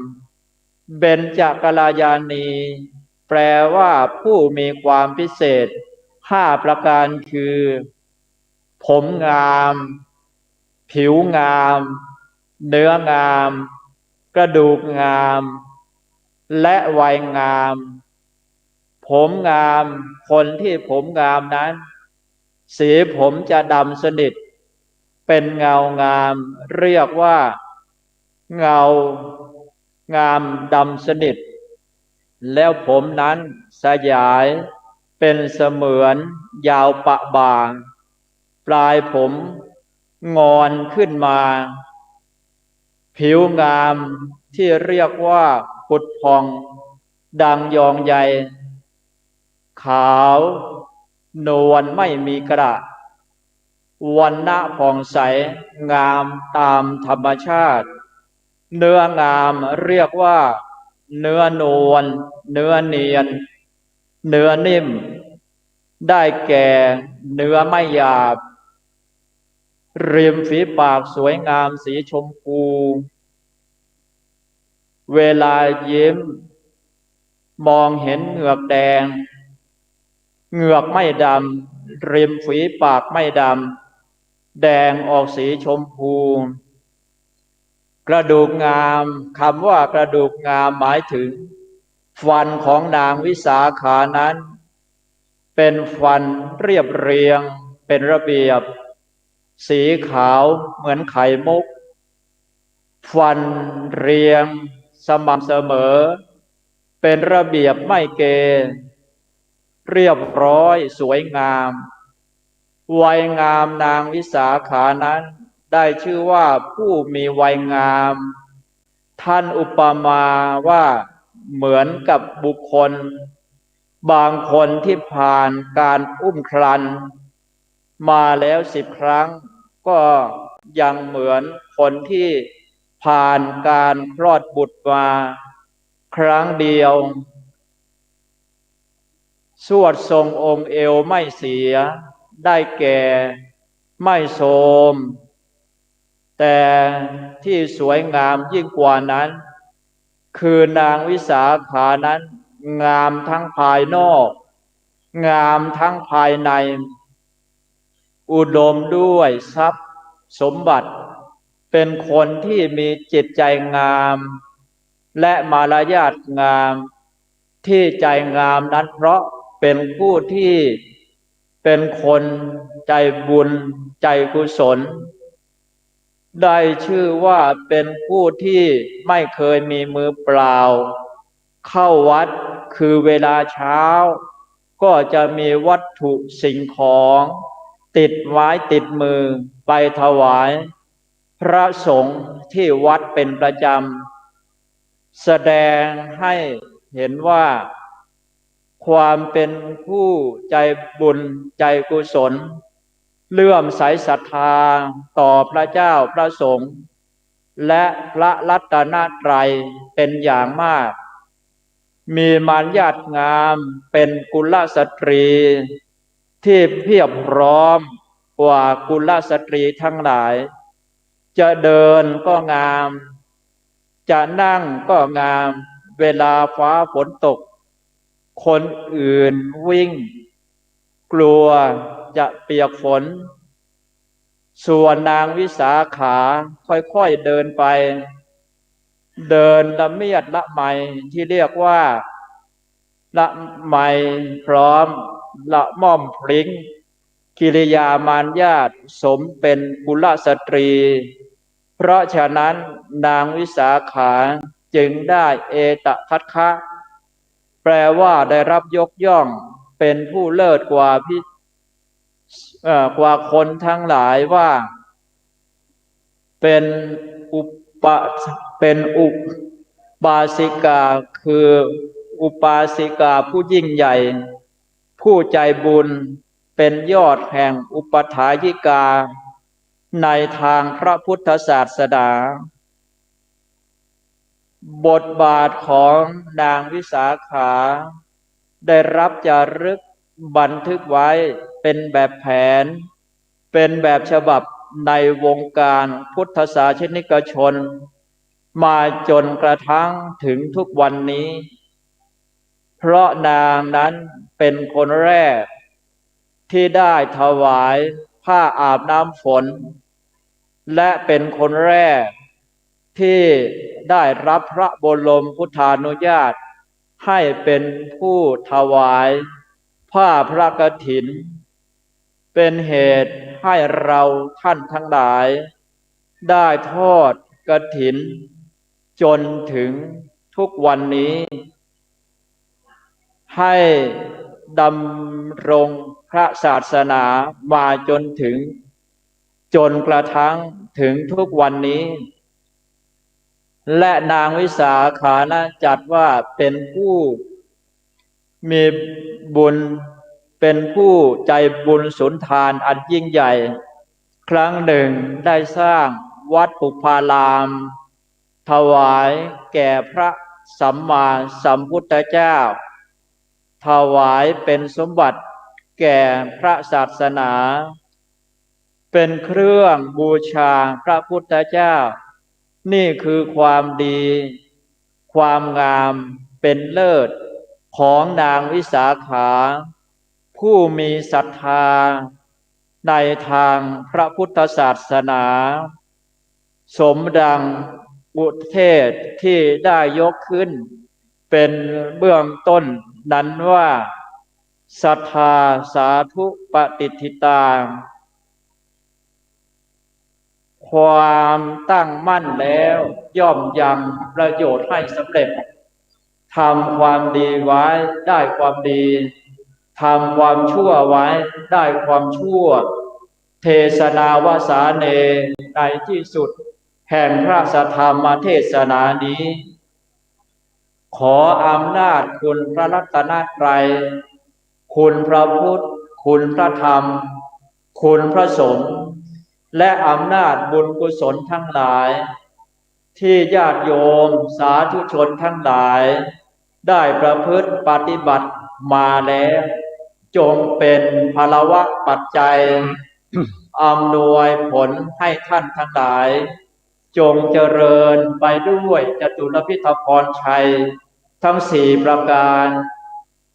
เบญจกัลยาณีแปลว่าผู้มีความพิเศษห้าประการคือผมงามผิวงามเนื้องามกระดูกงามและวัยงามผมงามคนที่ผมงามนั้นสีผมจะดำสนิทเป็นเงางามเรียกว่าเงางามดำสนิท แล้วผมนั้นสยายเป็นเสมือนยาวปะบ่าปลายผมงอนขึ้นมาผิวงามที่เรียกว่าผุดผ่องดังยองใยขาวนวลไม่มีกระวรรณะผ่องใสงามตามธรรมชาติเนื้องามเรียกว่าเนื้อนวลเนื้อเนียนเนื้อนิ่มได้แก่เนื้อไม่หยาบริมฝีปากสวยงามสีชมพูเวลายิ้มมองเห็นเหงือกแดงเหงือกไม่ดำริมฝีปากไม่ดำแดงออกสีชมพูกระดูกงามคำว่ากระดูกงามหมายถึงฟันของนางวิสาขานั้นเป็นฟันเรียบเรียงเป็นระเบียบสีขาวเหมือนไข่มุกฟันเรียงสม่ำเสมอเป็นระเบียบไม่เกเรียบร้อยสวยงามวัยงามนางวิสาขานั้นได้ชื่อว่าผู้มีวัยงามท่านอุปมาว่าเหมือนกับบุคคลบางคนที่ผ่านการอุ้มครรภ์มาแล้ว10 ครั้งก็ยังเหมือนคนที่ผ่านการคลอดบุตรมาครั้งเดียวสวดทรงองค์เอวไม่เสียได้แก่ไม่โทรมแต่ที่สวยงามยิ่งกว่านั้นคือนางวิสาขานั้นงามทั้งภายนอกงามทั้งภายในอุดมด้วยทรัพย์สมบัติเป็นคนที่มีจิตใจงามและมารยาทงามที่ใจงามนั้นเพราะเป็นผู้ที่เป็นคนใจบุญใจกุศลได้ชื่อว่าเป็นผู้ที่ไม่เคยมีมือเปล่าเข้าวัดคือเวลาเช้าก็จะมีวัตถุสิ่งของติดไม้ติดมือไปถวายพระสงฆ์ที่วัดเป็นประจำแสดงให้เห็นว่าความเป็นผู้ใจบุญใจกุศลเลื่อมใสศรัทธาต่อพระเจ้าพระสงฆ์และพระรัตนตรัยเป็นอย่างมากมีมารยาทงามเป็นกุลสตรีที่เพียบพร้อมกว่ากุลสตรีทั้งหลายจะเดินก็งามจะนั่งก็งามเวลาฟ้าฝนตกคนอื่นวิ่งกลัวจะเปียกฝนส่วนนางวิสาขาค่อยๆเดินไปเดินละเมียดละไมที่เรียกว่าละไมพร้อมละม่อมพลิ้งกิริยามารยาทสมเป็นกุลสตรีเพราะฉะนั้นนางวิสาขาจึงได้เอตทัคคะแปลว่าได้รับยกย่องเป็นผู้เลิศกว่าคนทั้งหลายว่าเป็นอุบาสิกาคืออุปาสิกาผู้ยิ่งใหญ่ผู้ใจบุญเป็นยอดแห่งอุปถายิกาในทางพระพุทธศาสนาบทบาทของนางวิสาขาได้รับจารึกบันทึกไว้เป็นแบบแผนเป็นแบบฉบับในวงการพุทธศาสนิกชนมาจนกระทั่งถึงทุกวันนี้เพราะนางนั้นเป็นคนแรกที่ได้ถวายผ้าอาบน้ำฝนและเป็นคนแรกที่ได้รับพระบรมพุทธานุญาตให้เป็นผู้ถวายผ้าพระกฐินเป็นเหตุให้เราท่านทั้งหลายได้ทอดกฐินจนถึงทุกวันนี้ ให้ดำรงพระศาสนามาจนกระทั่งถึงทุกวันนี้และนางวิสาขานะจัดว่าเป็นผู้มีบุญเป็นผู้ใจบุญสุนทานอันยิ่งใหญ่ครั้งหนึ่งได้สร้างวัดปุพารามถวายแก่พระสัมมาสัมพุทธเจ้าถวายเป็นสมบัติแก่พระศาสนาเป็นเครื่องบูชาพระพุทธเจ้านี่คือความดีความงามเป็นเลิศของนางวิสาขาผู้มีศรัทธาในทางพระพุทธศาสนาสมดังอุเทศที่ได้ยกขึ้นเป็นเบื้องต้นนั้นว่าศรัทธาสาธุปฏิทิตาความตั้งมั่นแล้วย่อมยังประโยชน์ให้สำเร็จทำความดีไว้ได้ความดีทำความชั่วไว้ได้ความชั่วเทศนาวสาเนในที่สุดแห่งพระสัทธรรมเทศนานี้ขออำนาจคุณพระรัตนตรัยคุณพระพุทธคุณพระธรรมคุณพระสงฆ์และอำนาจบุญกุศลทั้งหลายที่ญาติโยมสาธุชนทั้งหลายได้ประพฤติปฏิบัติมาแล้วจงเป็นภลวะปัจจัยอำนวยผลให้ท่านทั้งหลายจงเจริญไปด้วยจตุรพิธพรชัยทั้งสี่ประการ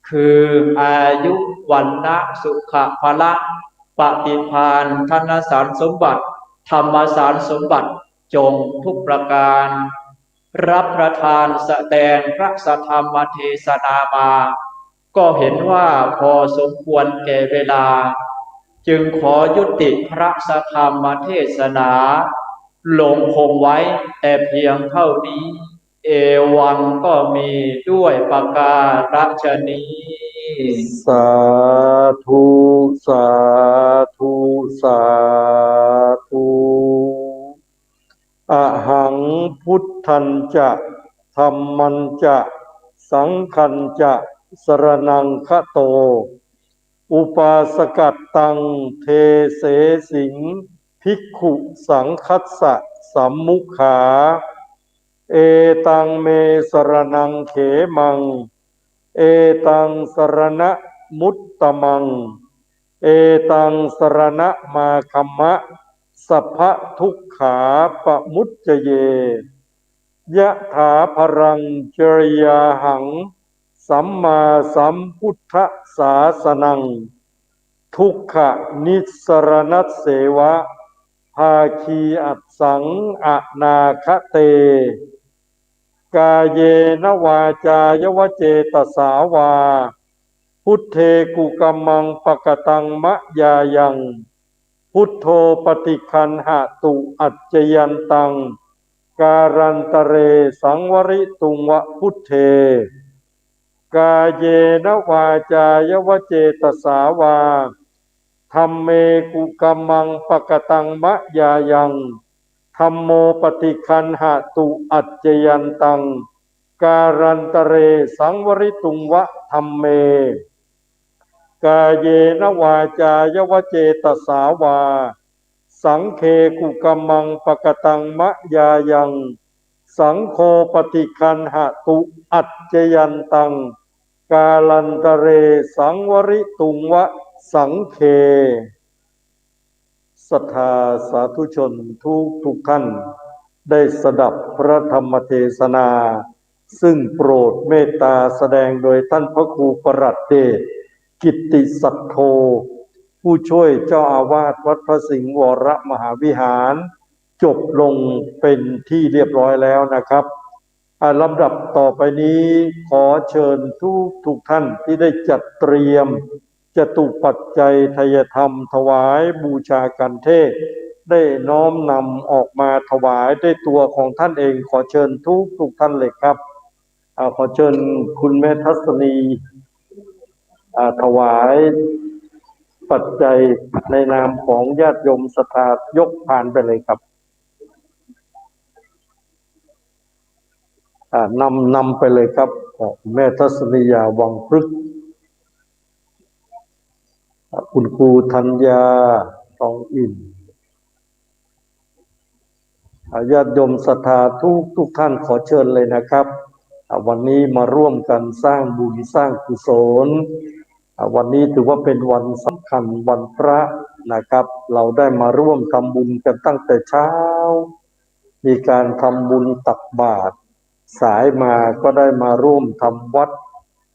คืออายุวันนะสุขภละปฏิภาณธนสารสมบัติธรรมสารสมบัติจงทุกประการรับประทานแสดงพระสัทธรรมเทศนามาก็เห็นว่าพอสมควรแก่เวลาจึงขอยุติพระสัทธรรมเทศนาลงคงไว้แต่เพียงเท่านี้เอวังก็มีด้วยประการฉนี้สาธุสาธุสาธุอะหังพุทธันจะธัมมัญจะสังฆัญจะสรณังคะโตอุปาสกัตตังเทเสสิงภิกขุสังคัสสะสัมมุขาเอตังเมสรณังเขมังเอตังสรณะมุตตมังเอตังสรณะมาคัมมะสัพพะทุกขาปะมุจจเยยะถาภรังจริยาหังสัมมาสัมพุทธศาสนังทุกขนิสรณัสเสวะภาคีอัสสังอนาคเตกาเยนวาจายวเจตสาวาพุทเทกุกัมมังปกตังมะยายังพุทโธปฏิคันหะตุอัจจยันตังการันตเรสังวริตุงวะพุทเทกาเยนวาจายวเจตสาวาธัมเมกุกัมมังปกตังมะยายังธัมโมปฏิคันหะตุอัจจยันตังการันตเรสังวริตุงวะธัมเมกาเยนวาจายวเจตสาวาสังเคกุกัมมังปกตังมะยายังสังโฆปฏิคันหะตุอัจจยันตังกาลันตเรสังวริตุงวะสังเคศรัทธาสาธุชนทุกท่านได้สดับพระธรรมเทศนาซึ่งโปรดเมตตาแสดงโดยท่านพระครูประหลัดเดชกิตติสัทโธผู้ช่วยเจ้าอาวาสวัดพระสิงห์วรมหาวิหารจบลงเป็นที่เรียบร้อยแล้วนะครับลำดับต่อไปนี้ขอเชิญทุกท่านที่ได้จัดเตรียมจตุปัจจัยทายธรรมถวายบูชากันเทศได้น้อมนำออกมาถวายด้วยตัวของท่านเองขอเชิญทุกท่านเลยครับขอเชิญคุณแม่ทัศนี ถวายปัจจัยในนามของญาติโยมศรัทธายกผ่านไปเลยครับนำไปเลยครับแม่ทัศนียาวังพฤกษ์คุณครูธัญญาทองอิ่มญาติโยมศรัทธาทุกท่านขอเชิญเลยนะครับวันนี้มาร่วมกันสร้างบุญสร้างกุศลวันนี้ถือว่าเป็นวันสำคัญวันพระนะครับเราได้มาร่วมทำบุญกันตั้งแต่เช้ามีการทำบุญตักบาตรสายมาก็ได้มาร่วมทำวัด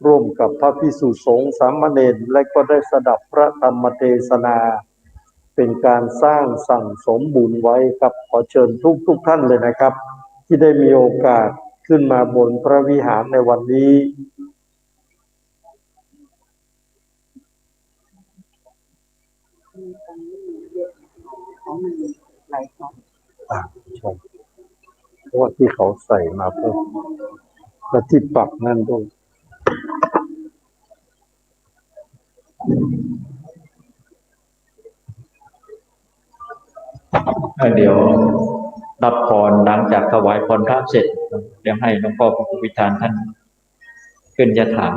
ร่วมกับพระภิกษุสงฆ์สามเณรและก็ได้สดับพระธรรมเทศนาเป็นการสร้างสั่งสมบุญไว้ครับขอเชิญทุกท่านเลยนะครับที่ได้มีโอกาสขึ้นมาบนพระวิหารในวันนี้ชมเพราะว่าที่เขาใส่มาเพิ่มและที่ปักนั่นด้วยเดี๋ยวรับพรหลังจากถวายพรพระเสร็จเดี๋ยวให้หลวงพ่อพระครูวิธานท่านขึ้นยะถา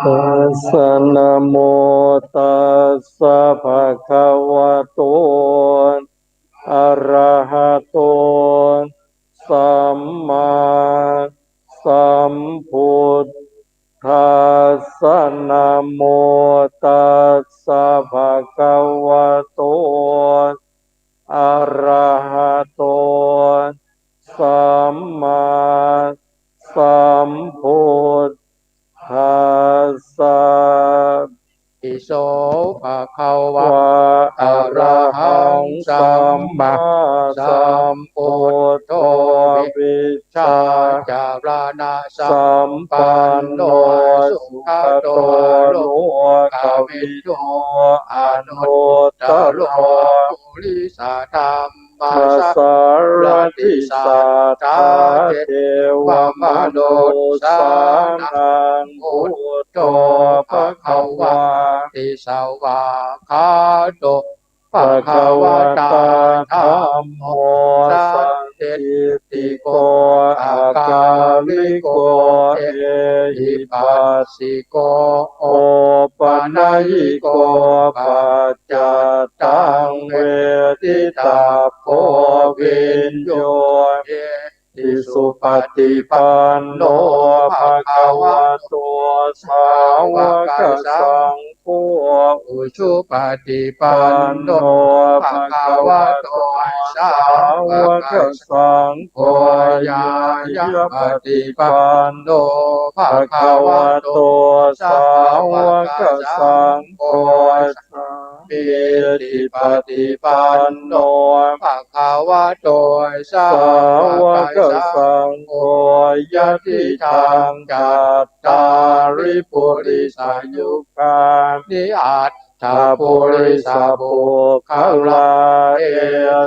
ตัสสะนะโมตัสสะภะคะวะโตอะระหะโตสัมมาสัมพุทธัสสะนะโมตัสสะภะคะวะโตอะระหะโตสัมมาสัมพุทธัสสะอิโสภะคะวะอะระหังสัมมาสัมพุทโธวิชาจารณะสัมปันโนสุขโตโลกวิทูอนุตตโรปุริสธรรมมาสารติสัทธาเทวมนุษย์สานังพุทโธภะคะวะติสวาคาโตภะคะวะตาธัมโมสันติติโกอาการิโกเอหิปัสสิโกโอปนัยโกปัจจตังเวทิตาโพวินโยเอติสุปฏิปันโนภะคะวะโตสาวกสังโฆอุชุปฏิปันโนภะคะวะโตสาวกสังโฆญาญาปฏิปันโนภะคะวะโตสาวกสังโฆปิติปฏิปันโนภะคะวะโตสาวกสังโฆยะติทังกัตตาริปุริสายุคานิอัตถาปุริสาปุคลาเอ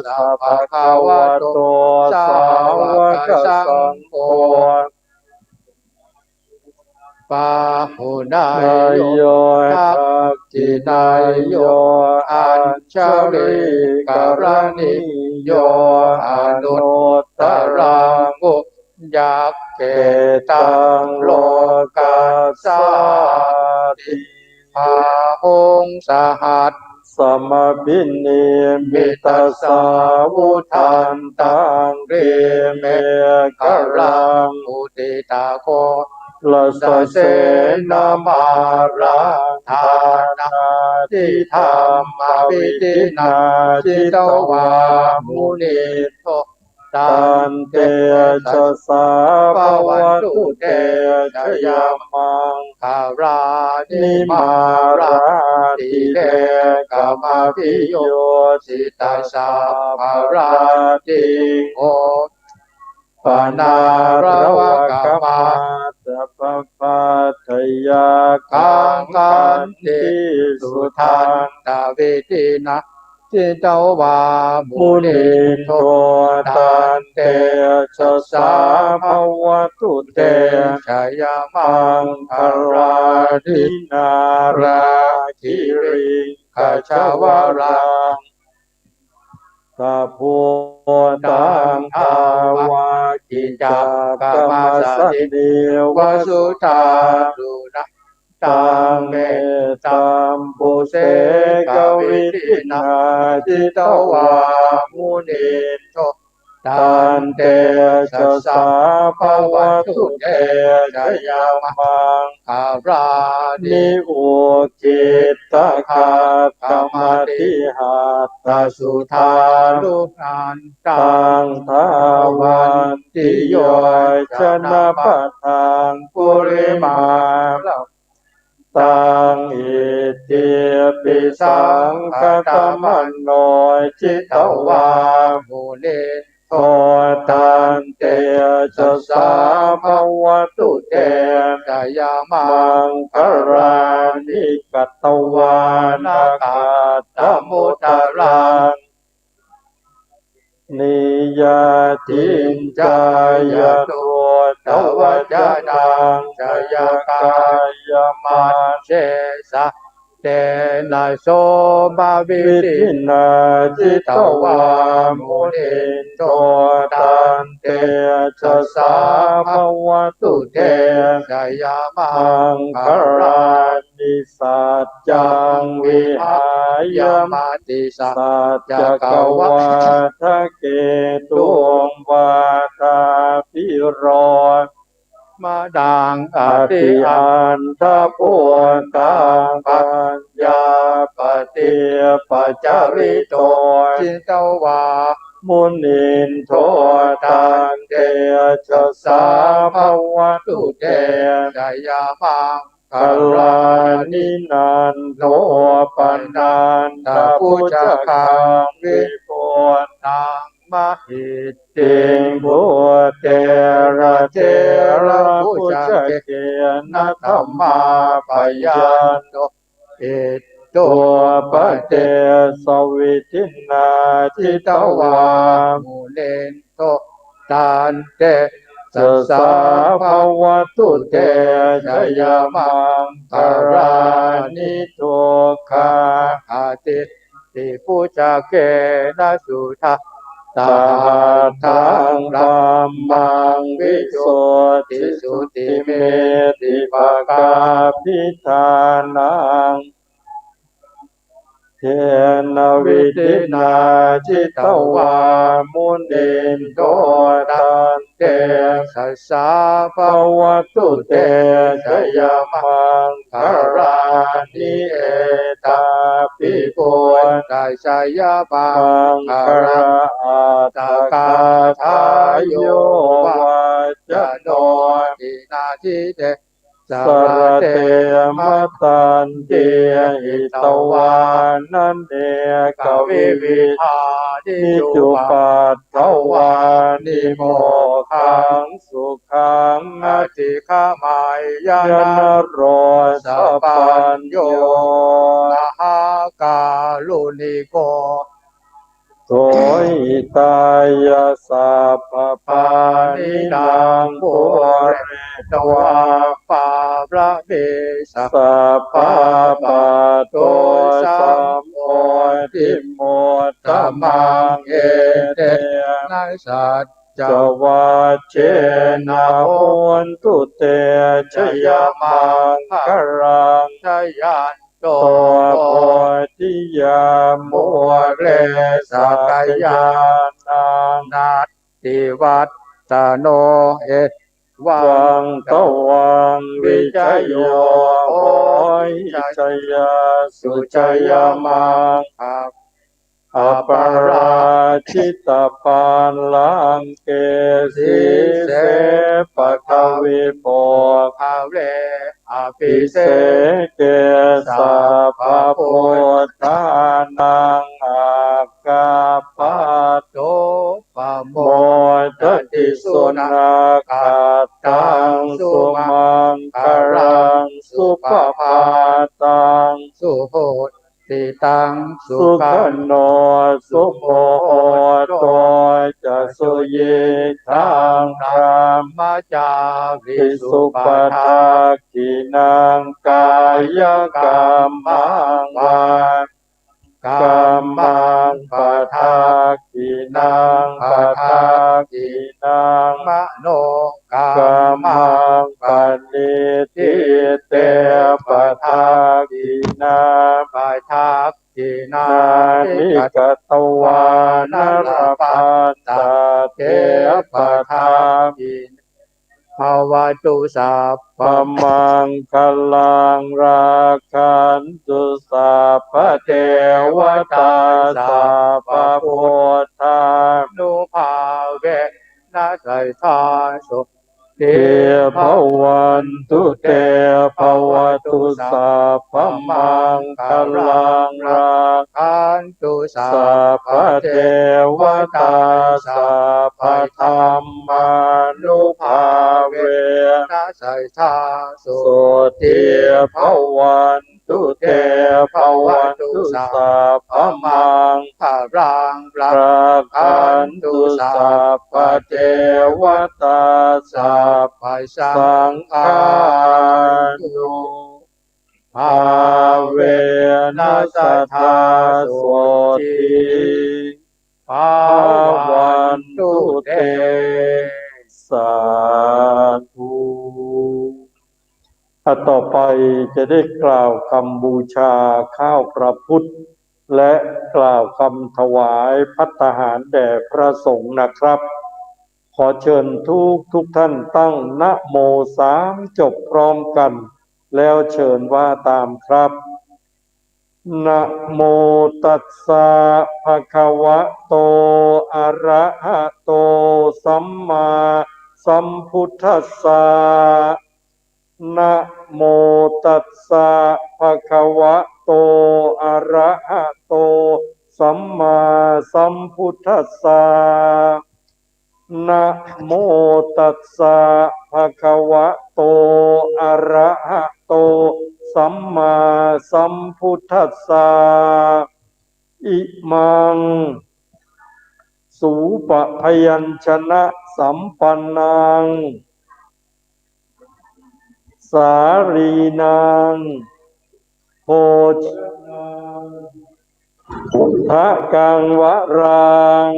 สะภะคะวะโตสาวกสังโฆปาหุนายโยทักขินายโยอัญชลิกรณิโยอนุตตรังอุยักเกตังโลกัสสาติภาหุงสหัสสมพินิมิตาสาวุทันตังเรเมกรังอุติตาโคลัสเสนามาราธานาทิธรรมวิตินาจิตวามุนิโตตันเตชะสาภวันตุเตชะยามังคารานิมาราติเตกามาพิโยสิตาสาภาราติโอ ปนาระวะกามาสัพพะทยาคังกันติ สุ สุ ทั ทั ง นตวิตินะจิตวามุ มุ นิ นิน โท โทตันเตชะสาภวตุเต ชยามั มั ง ง ค ค า ลา รา นิ ธิ นาราคิริขชวรังสัพพุตังภาวะกิจจกรรมสันนิ ว ว สุ สุ ตา ตา รุนะ ตั ตั ง ง เม เม ตัมปุเสกวิทินาจิ จิ ต ต วาว า มุ มุ นิ นิโท ตั ตั น น เต เต ชะ ส สา สะ ภ ภะ ว วัน ตุ ตุ เต เต ช ช ย ยา มั มัง ง คารานิ นิอุจิตตะคาตมติหาต ตา สุ สุ ทา ทาลุนันตั ตั ง งทาวันติโยชนะปะทังปุริมาตังอิติปิสังคตมันโนจิตวา มุนิโท โทตันเตชะสาภวตุเต ชยามั มั ง งครานิกัตตวานาคาตมุตตรังนิยตินจายโตตวจนังชยกายมา เชสะเตนะโสบาวิ วิ ติ ทินาจิตวามุนินโตตันเตชะสาภวตุเต ชยามั มั ง ง ค ค รา รานิสัจจังวิหาย ย ม มาติสะ สัจจกวาทะเกตุงวาตาพิโร มาดังอ อ ติ ติ อั อั น นทพุตังปัญญาปฏิปัจจริโต จิตวา มุนินโทตันเตชะสาภวตุเต ชยามัง คลานินันโทปนันตพุจคังวิปุต ตังมหิ ติงพุเตระเทระพุจเกนะธรรมาปยันโต อิต ตั ตุ วปเตสวิทินาจิตวา มุนินโตตันเต สสาภวตุเตชยมังคารานิทุกขา อาติติปุจเกนะสุทา ตาทังธัมมังวิสุทธิสุติเมติภกาพิธานังเทนวิทินาจิตวามุนินโตตันเต สัสสะ ภวตุเตชยมังคารานิเอตาปิปุต ตัสยาปั มั ง งคราอัตตกาทายโยวาจโน ทินาทิเต สรเตมตันเตหิตวานันเนกวิวิธา นิ นิ จุ จุ ปั ปัตถวานิโมขังสุขัง อ อ ธิขมายยาย น นะ โรสปัญโย มหากาลุนิโก โสหิตายาสัพพปานินางปุเรต ต วา วาปาพระเบสะ สัพพะปะโตสัมโพธิโมตตมังเอเต นาสัจ จวัชเชนะโหนตุเตชยมังครัง ชยันโต ตัวโพธิยามุเรสักยานัง นาติวัตตโนเอวั วั ง งตวังวิจโยโหหิชยาสุจยมัง อา อปาราชิตปานลังเกสีเสปะทวิโป ภาเวอภิ ปิ เส เสเกสัพพะโพธานังอากาปา โตปะโม โมทติสุ นาคาตังสุมังคลังสุปปาตังสุโหติตังสุ สุ ขั ข ง โนสุโภโตจะสุเยทังธรรม มาจาวิ วิ สุ สุ ป ป ทา ทากินังกายกรรมังวาก ก ก ร ร ร ร มั มั ง ง ป ป ทา ทากินังปทากินัง มโนกร กร ร ร มั มั ง งปณิทิเตปทากินา ปทากินา นานิกตวานรพันตาเทปทา กิภาวตุสัพ ปมังคลังราคันตุสัพพะเทวตาสัพพะพุทธา นุภาเวนะไสทาสุเต เตภวันตุเตภวตุสัพพมังคลังรา คันตุสั สัพ พ พะเทวตาสัพพะธรรมานุภาเว นะไสทาสุ สุติภวันตุเตภวันตุสัพพมัง ภารังรั ราคันตุสัพพะเทวตาสัพพ ภัยสั สั ง ง ฆา ฆา นุ นุ ภา ภา เว เว นั นั ส ส ทา ทา สุ โส ติ ติ ภา ภา วั วัน น ตุ ตุ เต เต สาธุต่อไปจะได้กล่าวคำบูชาข้าวพระพุทธ และกล่าวคำถวายภัตตาหารแด่พระสงฆ์นะครับ ขอเชิญทุกท่านตั้งนะโมสามจบพร้อมกัน แล้วเชิญว่าตามครับ นะโมตัสสะภะคะวะโตอะระหะโตสัมมาสัมพุทธัสสะนะโมตัสสะภะคะวะโตอะระหะโตสัมมาสัมพุทธัสสะนะโมตัสสะภะคะวะโตอะระหะโตสัมมาสัมพุทธัสสะอิมังสูปะพยัญชนะสัมปันนังสารีนังโภชนังทะกังวะรัง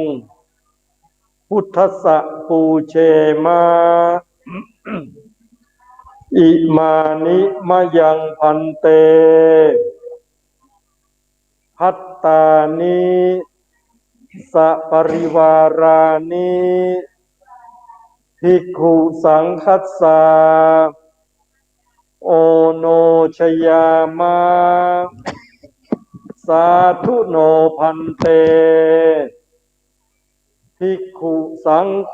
พุทธัสสะปูเชมาอิมานิมะยังพันเตภัตตานิสัปริวารานิภิกขุสังคัสสาโอโนชยามะสาธุโนพันเตภิกขุสังโฆ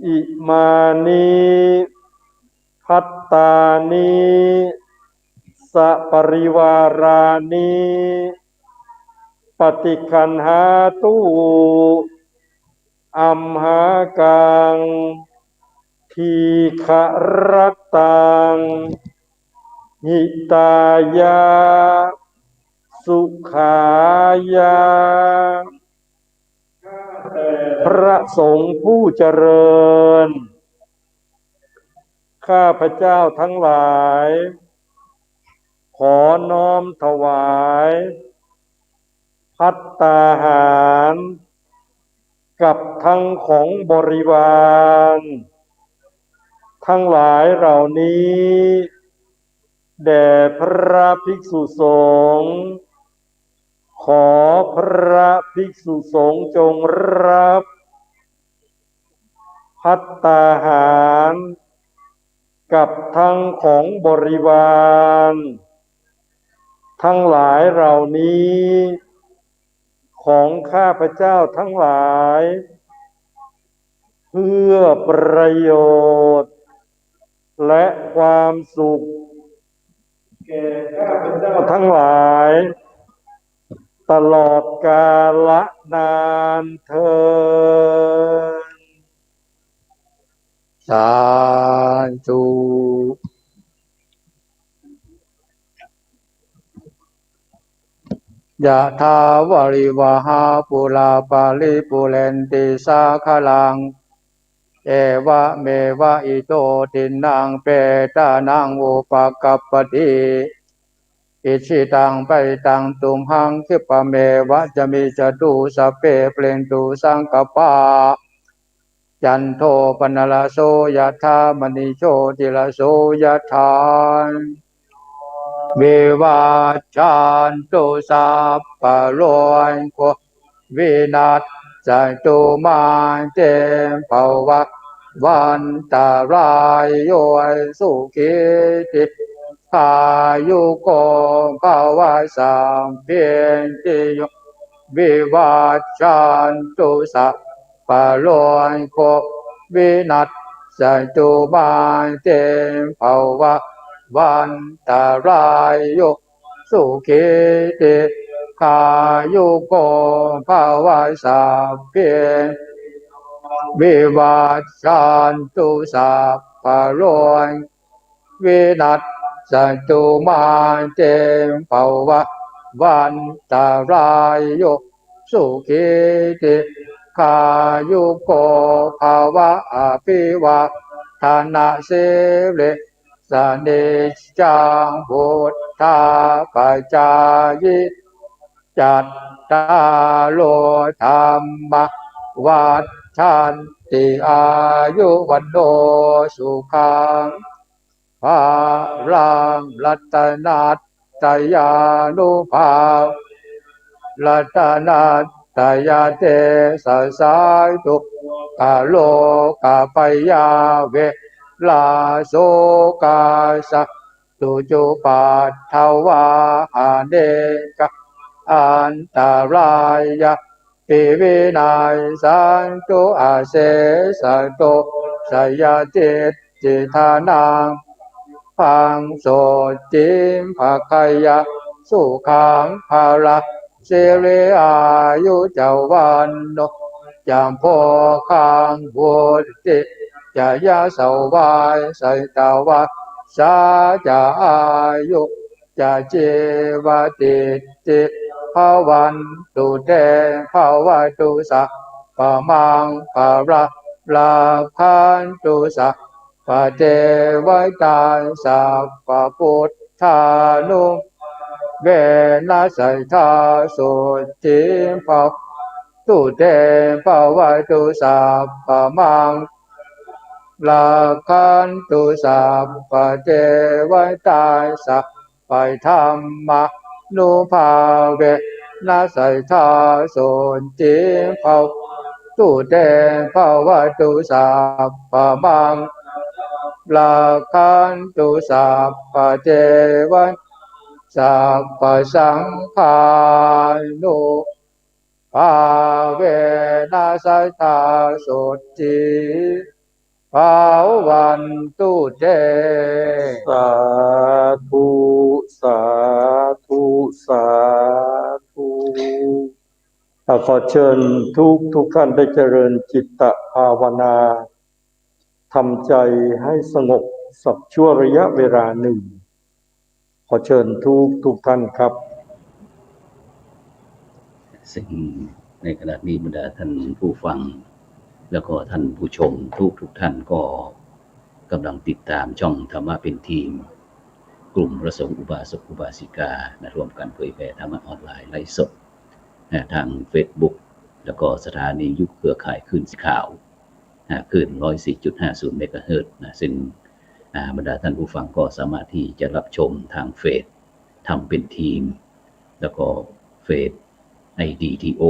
อิมานิภัตตานิสัปริวารานิปฏิคันหาตุอัมหากังทีฆะรัตตังหิตายะสุขายะพระสงฆ์ผู้เจริญข้าพเจ้าทั้งหลายขอน้อมถวายภัตตาหารกับทั้งของบริวารทั้งหลายเหล่านี้แด่พระภิกษุสงฆ์ขอพระภิกษุสงฆ์จงรับภัตตาหารกับทั้งของบริวารทั้งหลายเหล่านี้ของข้าพเจ้าทั้งหลายเพื่อประโยชน์และความสุขแก่ข้าพเจ้าทั้งหลายตลอดกาลนานเทอญ สาธุยะถาวาริวหาปุราปาริปุเรนติสาคลังเอวะเมวะอิโตทินังเปตานังอุปกัปปติอิชิตังไปตังตุมหังคิปะเมวะจะมีจตุสัพเพเปลนตุสังกปาจันโทปนลโสยะถามณิโชติลโสยะถาเววาจันตุสัพพะโลกวินาศสันตุมาเตภวะวันตารายโยสุขิติขายุโกภาวะสัมเพียรติโยวิวัชชันตุสัพพะโลกวินัสสันตุมาเตภวะวันตารายโยสุขิติขายุโกภาวะสัพเพวิวัชชันตุสัพพะโลกวินัสสันตุมาเตภวะวันตารายโยสุขิติขายุโกภาวะอภิวาทนาสิริสเนจังพุทธาปัจจายิจัตตาโลธรรมวัฏชันติอายุวันโนสุขังภาลังรัตนัตตยานุภารัตนัตตยาเตสสายตุกาโลกาปยาเวลาโสกาสะตุจุปัฏฐวาหาเนกะอันตรายะปิวินัยสันตุอาเสสโตสยติจิทานังพังโสติมภคยะสุขังภาละสิริอายุเจวันโนจามโพคังวุติจายาสวายสัยตาวะสาจาอายุจาเจวติติภาวันตุเตภาวะตุสัพพมังภาระลาภันตุสัพพเทวตาสัพพพุทธานุเวนัสสัทธาสุจิภาตุเตภาวะตุสัพพมังลาภันตุสัพพเทวตาสัพพธรรมนุภาเวนัสสัทธาสุจิภาตุเตภาวะตุสัพพมังลาภันตุสัพพเทวสัพพสังฆานุภาเวนัสสัทธาสุจิภาวันตุเตสาธุสาธุสาธุขอเชิญทุกท่านได้เจริญจิตตภาวนาทำใจให้สงบสักชั่วระยะเวลาหนึ่งขอเชิญทุกท่านครับซึ่งในขณะนี้บรรดาท่านผู้ฟังแล้วก็ท่านผู้ชมทุกท่านก็กำลังติดตามช่องธรรมะเป็นทีมกลุ่มพระสงฆ์อุบาสกอุบาสิการ่วมกันเผยแผ่ธรรมะออนไลน์ไลฟ์สดทาง Facebook แล้วก็สถานียุคเครือข่ายคลื่นสีขาวคลื่น 104.50 เมกะเฮิรตซ์ซึ่งบรรดาท่านผู้ฟังก็สามารถที่จะรับชมทางเฟซทำเป็นทีมแล้วก็เฟซ IDTO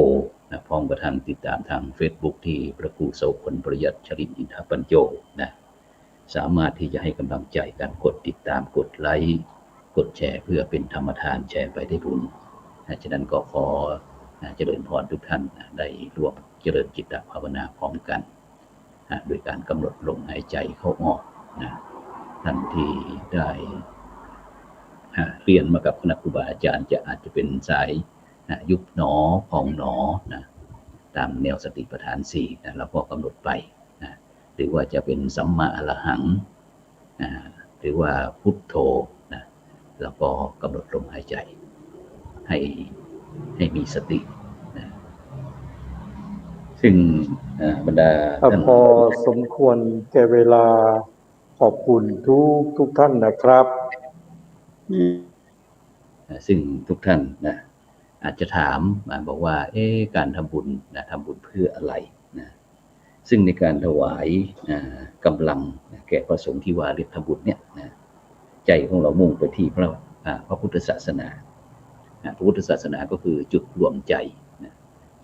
พร้อมกับทางติดตามทาง Facebook ที่พระครูโสพลประยัติชรินทร์อินทปัญโยสามารถที่จะให้กำลังใจกันกดติดตามกดไลค์กดแชร์เพื่อเป็นธรรมทานแชร์ไปได้บุญฉะนั้นก็ขอเจริญพรทุกท่านได้ร่วมเจริญจิตภาวนาพร้อมกันโดยการกำหนดลมหายใจเข้าออกท่านที่ได้เรียนมากับคณะครูบาอาจารย์จะอาจจะเป็นสายยุบหนอพองหนอตามแนวสติปัฏฐาน4เราก็กำหนดไป หรือว่าจะเป็นสัมมาอรหังหรือว่าพุทโธนะแล้วก็กำหนดลมหายใจให้มีสตินะซึ่งบรรดาท่านพอสมควรแก่เวลาขอบคุณทุกท่านนะครับซึ่งทุกท่านนะอาจจะถามบอกว่าการทำบุญนะทำบุญเพื่ออะไรนะซึ่งในการถวายกำลังแก่พระสงฆ์ที่ว่าเรียกทำบุญเนี่ยนะใจของเรามุ่งไปที่พระพุทธศาสนาพระพุทธศาสนาก็คือจุดรวมใจนะ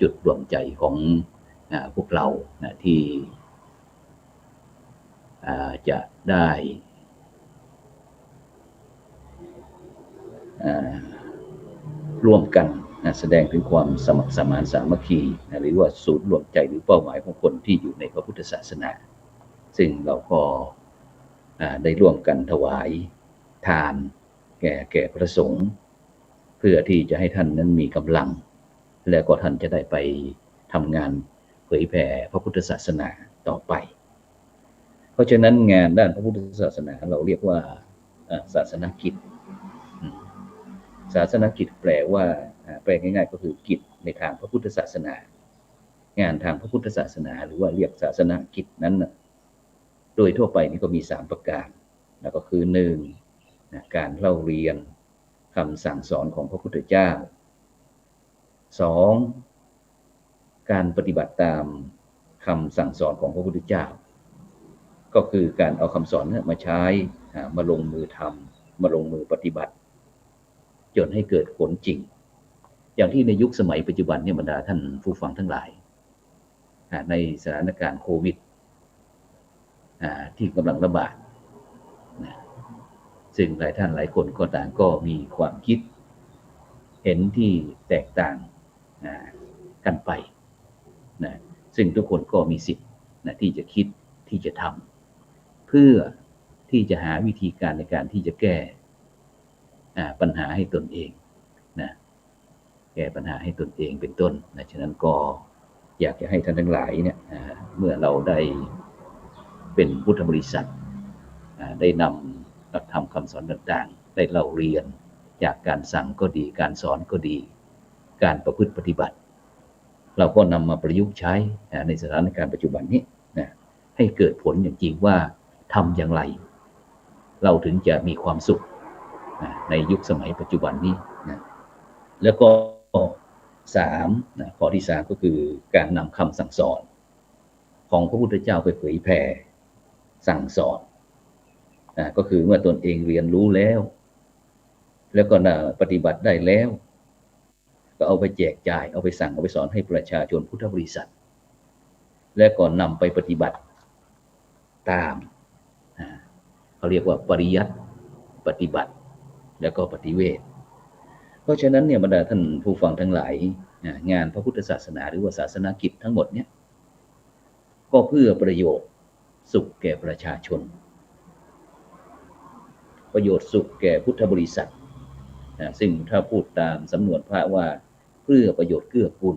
จุดรวมใจของพวกเรานะที่จะได้ร่วมกันแสดงถึงความสมัครสมานสามัคคีหรือว่าศูนย์รวมใจหรือเป้าหมายของคนที่อยู่ในพระพุทธศาสนาซึ่งเราก็ได้ร่วมกันถวายทานแก่พระสงฆ์เพื่อที่จะให้ท่านนั้นมีกำลังและก็ท่านจะได้ไปทำงานเผยแผ่พระพุทธศาสนาต่อไปเพราะฉะนั้นงานด้านพระพุทธศาสนาเราเรียกว่าศาสนกิจศาสนกิจแปลว่าแปลง่ายๆก็คือกิจในทางพระพุทธศาสนางานทางพระพุทธศาสนาหรือว่าเรียกศาสนกิจนั้นโดยทั่วไปนี่ก็มี3ประการแล้วก็คือ1การเล่าเรียนคำสั่งสอนของพระพุทธเจ้า2การปฏิบัติตามคำสั่งสอนของพระพุทธเจ้าก็คือการเอาคำสอนมาใช้มาลงมือทำมาลงมือปฏิบัติจนให้เกิดผลจริงอย่างที่ในยุคสมัยปัจจุบันเนี่ยบรรดาท่านผู้ฟังทั้งหลายในสถานการณ์โควิดที่กำลังระบาดซึ่งหลายท่านหลายคนก็ต่างก็มีความคิดเห็นที่แตกต่างกันไปนะซึ่งทุกคนก็มีสิทธิ์ที่จะคิดที่จะทำเพื่อที่จะหาวิธีการในการที่จะแก้ปัญหาให้ตนเองนะแก้ปัญหาให้ตนเองเป็นต้นนะฉะนั้นก็อยากจะให้ท่านทั้งหลายเนี่ยเมื่อเราได้เป็นพุทธบริษัทได้นำหลักธรรมคำสอนต่างๆได้เล่าเรียนจากการสั่งก็ดีการสอนก็ดีการประพฤติปฏิบัติเราก็นำมาประยุกต์ใช้ในสถานการณ์ปัจจุบันนี้นะให้เกิดผลอย่างจริงว่าทำอย่างไรเราถึงจะมีความสุขในยุคสมัยปัจจุบันนี้นะแล้วก็3ข้อที่3ก็คือการนำคำสั่งสอนของพระพุทธเจ้าไปเผยแผ่สั่งสอนก็คือเมื่อตนเองเรียนรู้แล้วก็ปฏิบัติได้แล้วก็เอาไปแจกจ่ายเอาไปสั่งเอาไปสอนให้ประชาชนพุทธบริษัทและก็นำไปปฏิบัติตามเขาเรียกว่าปริยัติปฏิบัติแล้วก็ปฏิเวทเพราะฉะนั้นเนี่ยบรรดาท่านผู้ฟังทั้งหลายงานพระพุทธศาสนาหรือว่าศาสนกิจทั้งหมดเนี่ยก็เพื่อประโยชน์สุขแก่ประชาชนประโยชน์สุขแก่พุทธบริษัทซึ่งถ้าพูดตามสำนวนพระว่าเพื่อประโยชน์เกื้อกูล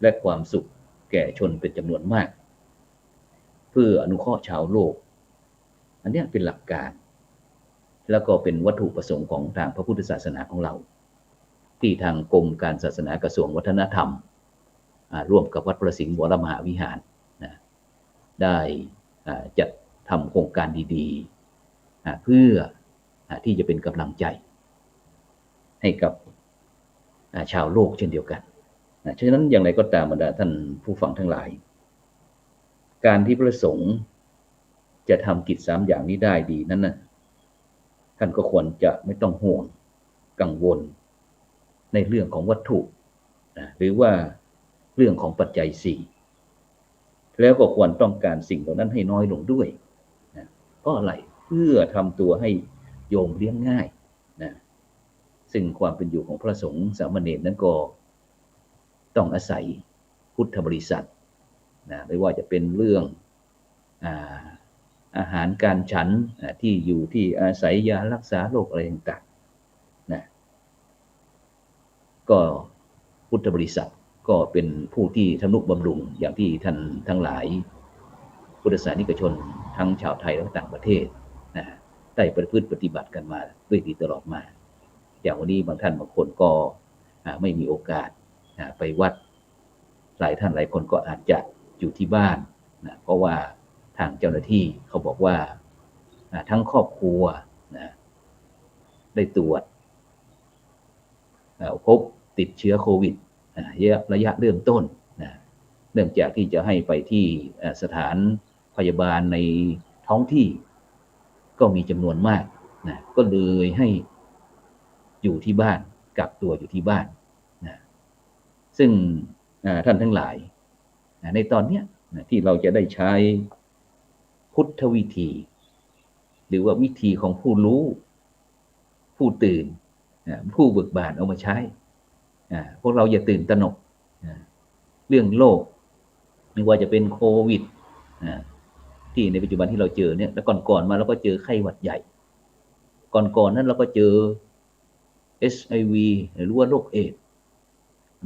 และความสุขแก่ชนเป็นจำนวนมากเพื่ออนุเคราะห์ชาวโลกอันนี้เป็นหลักการแล้วก็เป็นวัตถุประสงค์ของทางพระพุทธศาสนาของเราที่ทางกรมการศาสนากระทรวงวัฒนธรรมร่วมกับวัดพระสิงห์วรมหาวิหารได้จัดทำโครงการดีๆเพื่อที่จะเป็นกำลังใจให้กับชาวโลกเช่นเดียวกันฉะนั้นอย่างไรก็ตามบรรดาท่านผู้ฟังทั้งหลายการที่พระสงฆ์จะทำกิจ3อย่างนี้ได้ดีนั้นนะท่านก็ควรจะไม่ต้องห่วงกังวลในเรื่องของวัตถุหรือว่าเรื่องของปัจจัย4แล้วก็ควรต้องการสิ่งเหล่านั้นให้น้อยลงด้วยเพราะอะไรเพื่อทำตัวให้โยมเลี้ยงง่ายนะซึ่งความเป็นอยู่ของพระสงฆ์สามเณรนั้นก็ต้องอาศัยพุทธบริษัทไม่ว่าจะเป็นเรื่องอาหารการฉันที่อยู่ที่อาศัยยารักษาโรคอะไรต่างๆนะก็พุทธบริษัทก็เป็นผู้ที่ทนุบำรุงอย่างที่ท่านทั้งหลาย พุทธศาสนิกชนทั้งชาวไทยและต่างประเทศนะได้ประพฤติปฏิบัติกันมาด้วยดีตลอดมาอย่างวันนี้บางท่านบางคนก็ไม่มีโอกาสไปวัดหลายท่านหลายคนก็อาจจะอยู่ที่บ้านนะเพราะว่าทางเจ้าหน้าที่เขาบอกว่าทั้งครอบครัวนะได้ตรวจพบติดเชื้อโควิดระยะเริ่มต้นนะเนื่องจากที่จะให้ไปที่สถานพยาบาลในท้องที่ก็มีจำนวนมากนะก็เลยให้อยู่ที่บ้านกักตัวอยู่ที่บ้านนะซึ่งท่านทั้งหลายในตอนนี้ที่เราจะได้ใช้พุทธวิธีหรือว่าวิธีของผู้รู้ผู้ตื่นผู้เบิกบานเอามาใช้พวกเราอย่าตื่นตระหนกเรื่องโรคไม่ว่าจะเป็นโควิดที่ในปัจจุบันที่เราเจอเนี่ยแล้วก่อนมาเราก็เจอไข้หวัดใหญ่ก่อนนั้นเราก็เจอ HIV หรือว่าโรคเอดส์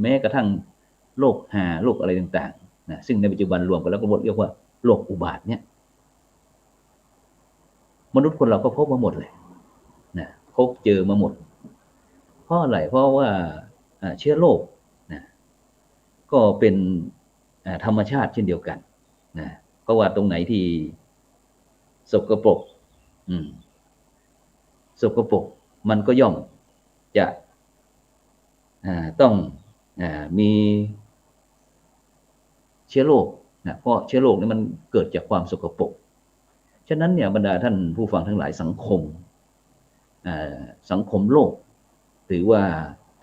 แม้กระทั่งโรคหาโรคอะไรต่างๆนะซึ่งในปัจจุบันรวมกันแล้วก็เรียกว่าโรคอุบาทเนี่ยมนุษย์คนเราก็พบมาหมดเลยนะพบเจอมาหมดเพราะอะไรเพราะว่าเชื้อโรคนะก็เป็นธรรมชาติเช่นเดียวกันนะก็ว่าตรงไหนที่สกปรกสกปรกมันก็ย่อมจะต้องมีเชื้อโรคนะเพราะเชื้อโรคนี่มันเกิดจากความสกปรกฉะนั้นเนี่ยบรรดาท่านผู้ฟังทั้งหลายสังคมโลกหรือว่า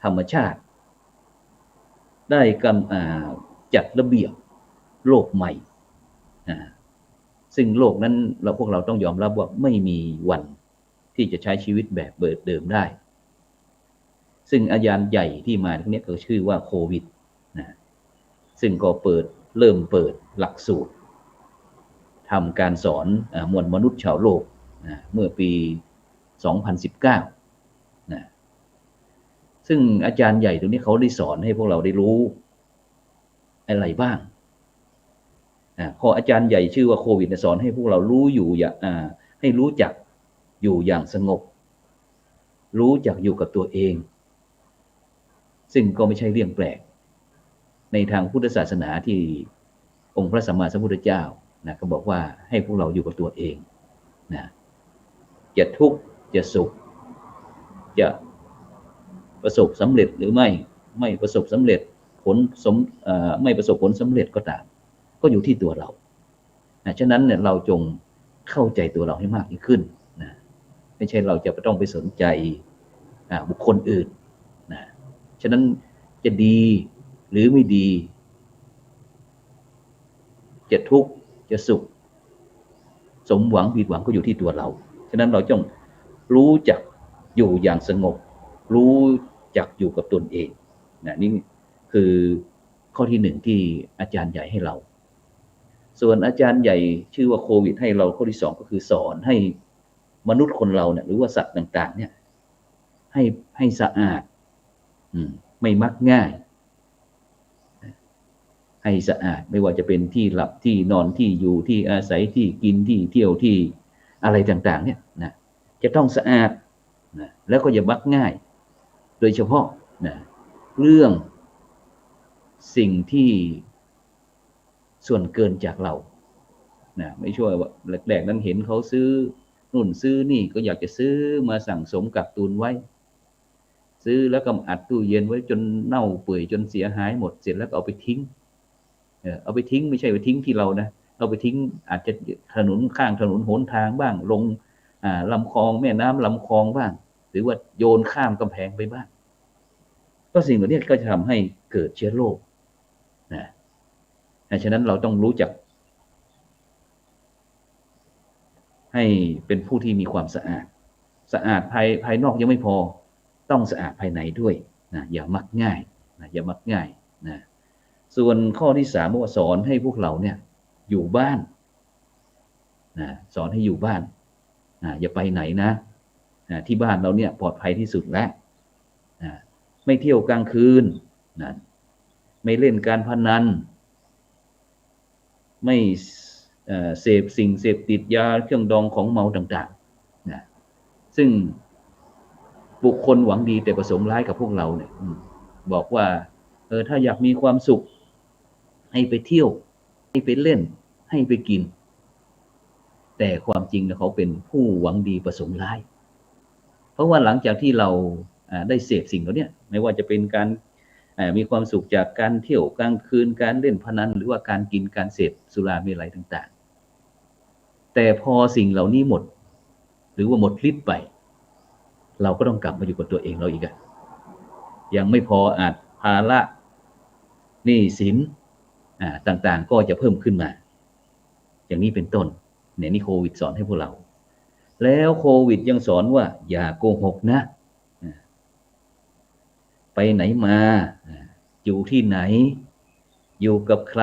ธรรมชาติได้จัดระเบียบโลกใหม่ซึ่งโลกนั้นพวกเราต้องยอมรับว่าไม่มีวันที่จะใช้ชีวิตแบบเดิมได้ซึ่งอาจารย์ใหญ่ที่มาที่นี้ก็ชื่อว่าโควิดนะซึ่งก็เริ่มเปิดหลักสูตรทำการสอนมวลมนุษย์ชาวโลกเมื่อปี 2019 นะซึ่งอาจารย์ใหญ่ตรงนี้เขาได้สอนให้พวกเราได้รู้อะไรบ้างพออาจารย์ใหญ่ชื่อว่าโควิดสอนให้พวกเรารู้อยู่ให้รู้จักอยู่อย่างสงบรู้จักอยู่กับตัวเองซึ่งก็ไม่ใช่เรื่องแปลกในทางพุทธศาสนาที่องค์พระสัมมาสัมพุทธเจ้านะก็บอกว่าให้พวกเราอยู่กับตัวเองนะจะทุกข์จะสุขจะประสบสำเร็จหรือไม่ประสบสำเร็จไม่ประสบผลสำเร็จก็ตามก็อยู่ที่ตัวเราฉะนั้นเนี่ยเราจงเข้าใจตัวเราให้มากยิ่งขึ้นนะไม่ใช่เราจะต้องไปสนใจบุคคลอื่นนะฉะนั้นจะดีหรือไม่ดีจะทุกข์จะสุขสมหวังผิดหวังก็อยู่ที่ตัวเราฉะนั้นเราต้องรู้จักอยู่อย่างสงบรู้จักอยู่กับตนเองนะนี่คือข้อที่หนึ่งที่อาจารย์ใหญ่ให้เราส่วนอาจารย์ใหญ่ชื่อว่าโควิดให้เราข้อที่สองก็คือสอนให้มนุษย์คนเราเนี่ยหรือว่าสัตว์ต่างๆเนี่ยให้สะอาดไม่มักง่ายให้สะอาดไม่ว่าจะเป็นที่หลับที่นอนที่อยู่ที่อาศัยที่กินที่เที่ยวที่อะไรต่างๆเนี่ยนะจะต้องสะอาดนะแล้วก็อย่ามักง่ายโดยเฉพาะนะเรื่องสิ่งที่ส่วนเกินจากเรานะไม่ช่วยว่าแรกๆนั้นเห็นเขาซื้อนู่นซื้อนี่ก็อยากจะซื้อมาสั่งสมกักตุนไว้ซื้อแล้วก็อัดตู้เย็นไว้จนเน่าเปื่อยจนเสียหายหมดเสร็จแล้วก็เอาไปทิ้งเอาไปทิ้งไม่ใช่ไปทิ้งที่เรานะเอาไปทิ้งอาจจะถนนข้างถนนหนทางบ้างลงลำคลองแม่น้ำลำคลองบ้างหรือว่าโยนข้ามกำแพงไปบ้างก็สิ่งเหล่านี้ก็จะทำให้เกิดเชื้อโรคนะฉะนั้นเราต้องรู้จักให้เป็นผู้ที่มีความสะอาดภายนอกยังไม่พอต้องสะอาดภายในด้วยนะอย่ามักง่ายนะส่วนข้อที่สามว่าสอนให้พวกเราเนี่ยอยู่บ้านนะสอนให้อยู่บ้านอย่าไปไหนนะที่บ้านเราเนี่ยปลอดภัยที่สุดแล้วไม่เที่ยวกลางคืนไม่เล่นการพนันไม่ เสพสิ่งเสพติดยาเครื่องดองของเมาต่างๆนะซึ่งบุคคลหวังดีแต่ประสงค์ร้ายกับพวกเราเนี่ยบอกว่าถ้าอยากมีความสุขให้ไปเที่ยวให้ไปเล่นให้ไปกินแต่ความจริงเขาเป็นผู้หวังดีประสงค์ร้ายเพราะว่าหลังจากที่เราได้เสพสิ่งเหล่านี้ไม่ว่าจะเป็นการมีความสุขจากการเที่ยวกลางคืนการเล่นพนันหรือว่าการกินการเสพสุราเมลัยต่างๆแต่พอสิ่งเหล่านี้หมดหรือว่าหมดฤทธิ์ไปเราก็ต้องกลับมาอยู่กับตัวเองเราอีกยังไม่พออาจภาระหนี้สินต่างๆก็จะเพิ่มขึ้นมาอย่างนี้เป็นต้นเนี่ยนี่โควิดสอนให้พวกเราแล้วโควิดยังสอนว่าอย่าโกหกนะไปไหนมาอยู่ที่ไหนอยู่กับใคร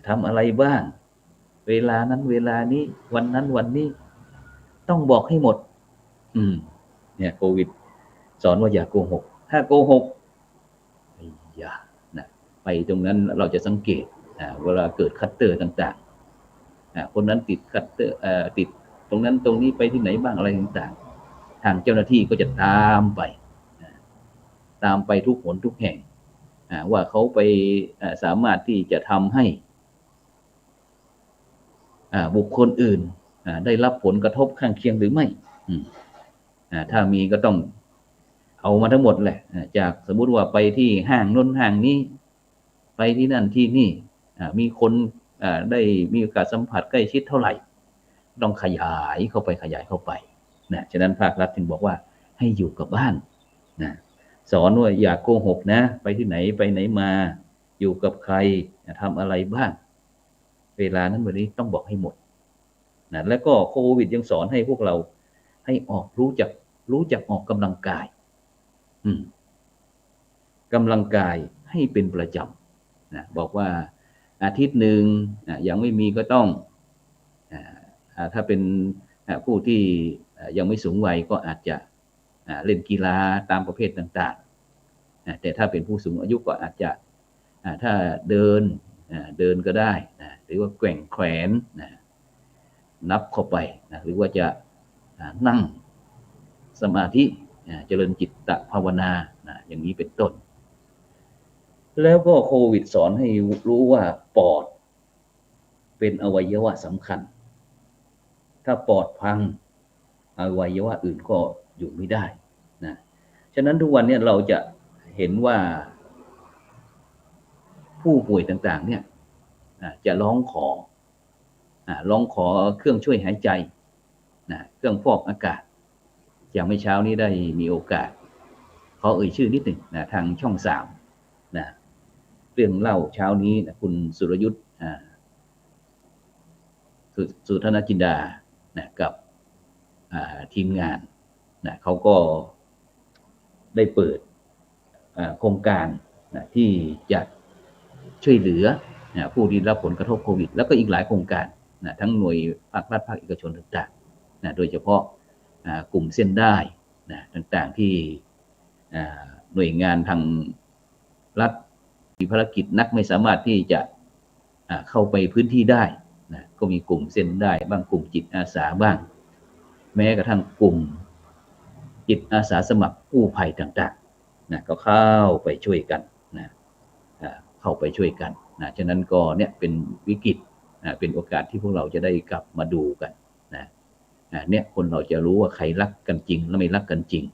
ทำอะไรบ้างเวลานั้นเวลานี้วันนั้นวันนี้ต้องบอกให้หมดเนี่ยโควิดสอนว่าอย่าโกหกถ้าโกหกอย่าไปตรงนั้นเราจะสังเกตเวลาเกิดคัตเตอร์ต่างๆคนนั้นติดคัตเตอร์ติดตรงนั้นตรงนี้ไปที่ไหนบ้างอะไรต่างๆทางเจ้าหน้าที่ก็จะตามไปทุกหนทุกแห่งว่าเขาไปสามารถที่จะทำให้บุคคลอื่นได้รับผลกระทบข้างเคียงหรือไม่ถ้ามีก็ต้องเอามาทั้งหมดแหละจากสมมุติว่าไปที่ห้างน้นห้างนี้ไปที่นั่นที่นี่มีคนได้มีโอกาสสัมผัสใกล้ชิดเท่าไหร่ต้องขยายเข้าไปนะฉะนั้นภาครัฐจึงบอกว่าให้อยู่กับบ้านนะสอนว่าอย่าโกหกนะไปที่ไหนไปไหนมาอยู่กับใครทำอะไรบ้างเวลานั้นวันนี้ต้องบอกให้หมดนะแล้วก็โควิดยังสอนให้พวกเราให้รู้จักออกกำลังกายกำลังกายให้เป็นประจำนะบอกว่าอาทิตย์หนึ่งยังไม่มีก็ต้องถ้าเป็นผู้ที่ยังไม่สูงวัยก็อาจจะเล่นกีฬาตามประเภทต่างๆแต่ถ้าเป็นผู้สูงอายุก็อาจจะถ้าเดินก็ได้หรือว่าแกว่งแขวนนับเข้าไปหรือว่าจะนั่งสมาธิเจริญจิตภาวนาอย่างนี้เป็นต้นแล้วก็โควิดสอนให้รู้ว่าปอดเป็นอวัยวะสำคัญถ้าปอดพังอวัยวะอื่นก็อยู่ไม่ได้นะฉะนั้นทุกวันนี้เราจะเห็นว่าผู้ป่วยต่างๆเนี่ยจะร้องขอเครื่องช่วยหายใจเครื่องฟอกอากาศอย่างเมื่อเช้านี้ได้มีโอกาสขอเอ่ยชื่อนิดหนึ่งทางช่อง3เรื่องเล่าเช้านี้คุณสุรยุทธ์สุธนจินดากับทีมงานเขาก็ได้เปิดโครงการที่จะช่วยเหลือผู้ที่รับผลกระทบโควิดแล้วก็อีกหลายโครงการทั้งหน่วยภาครัฐภาคเอกชนต่างๆโดยเฉพาะกลุ่มเส้นได้ต่างๆที่หน่วยงานทางรัฐมีภารกิจนักไม่สามารถที่จะเข้าไปพื้นที่ได้ก็มีกลุ่มเส้นได้บ้างกลุ่มจิตอาสาบ้างแม้กระทั่งกลุ่มจิตอาสาสมัครกู้ภัยต่างๆก็เข้าไปช่วยกันเข้าไปช่วยกันฉะนั้นก็เนี่ยเป็นวิกฤตเป็นโอกาสที่พวกเราจะได้กลับมาดูกันเนี่ยคนเราจะรู้ว่าใครรักกันจริงและไม่รักกันจริง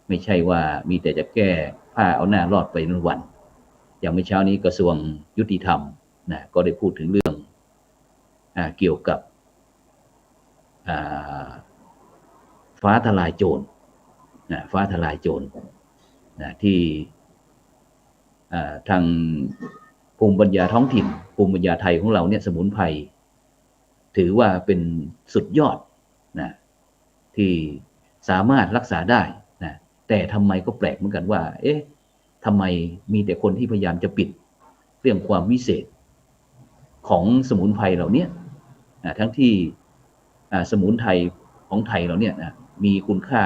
ไม่ใช่ว่ามีแต่จะแก้ผ้าเอาหน้ารอดไปวันอย่างเมื่อเช้านี้กระทรวงยุติธรรมก็ได้พูดถึงเรื่องเกี่ยวกับฟ้าทลายโจรฟ้าทลายโจรที่ทางภูมิปัญญาท้องถิ่นภูมิปัญญาไทยของเราเนี่ยสมุนไพรถือว่าเป็นสุดยอดที่สามารถรักษาได้แต่ทำไมก็แปลกเหมือนกันว่าทำไมมีแต่คนที่พยายามจะปิดเรื่องความวิเศษของสมุนไพรเหล่านี้ทั้งที่สมุนไพรของไทยเราเนี่ยมีคุณค่า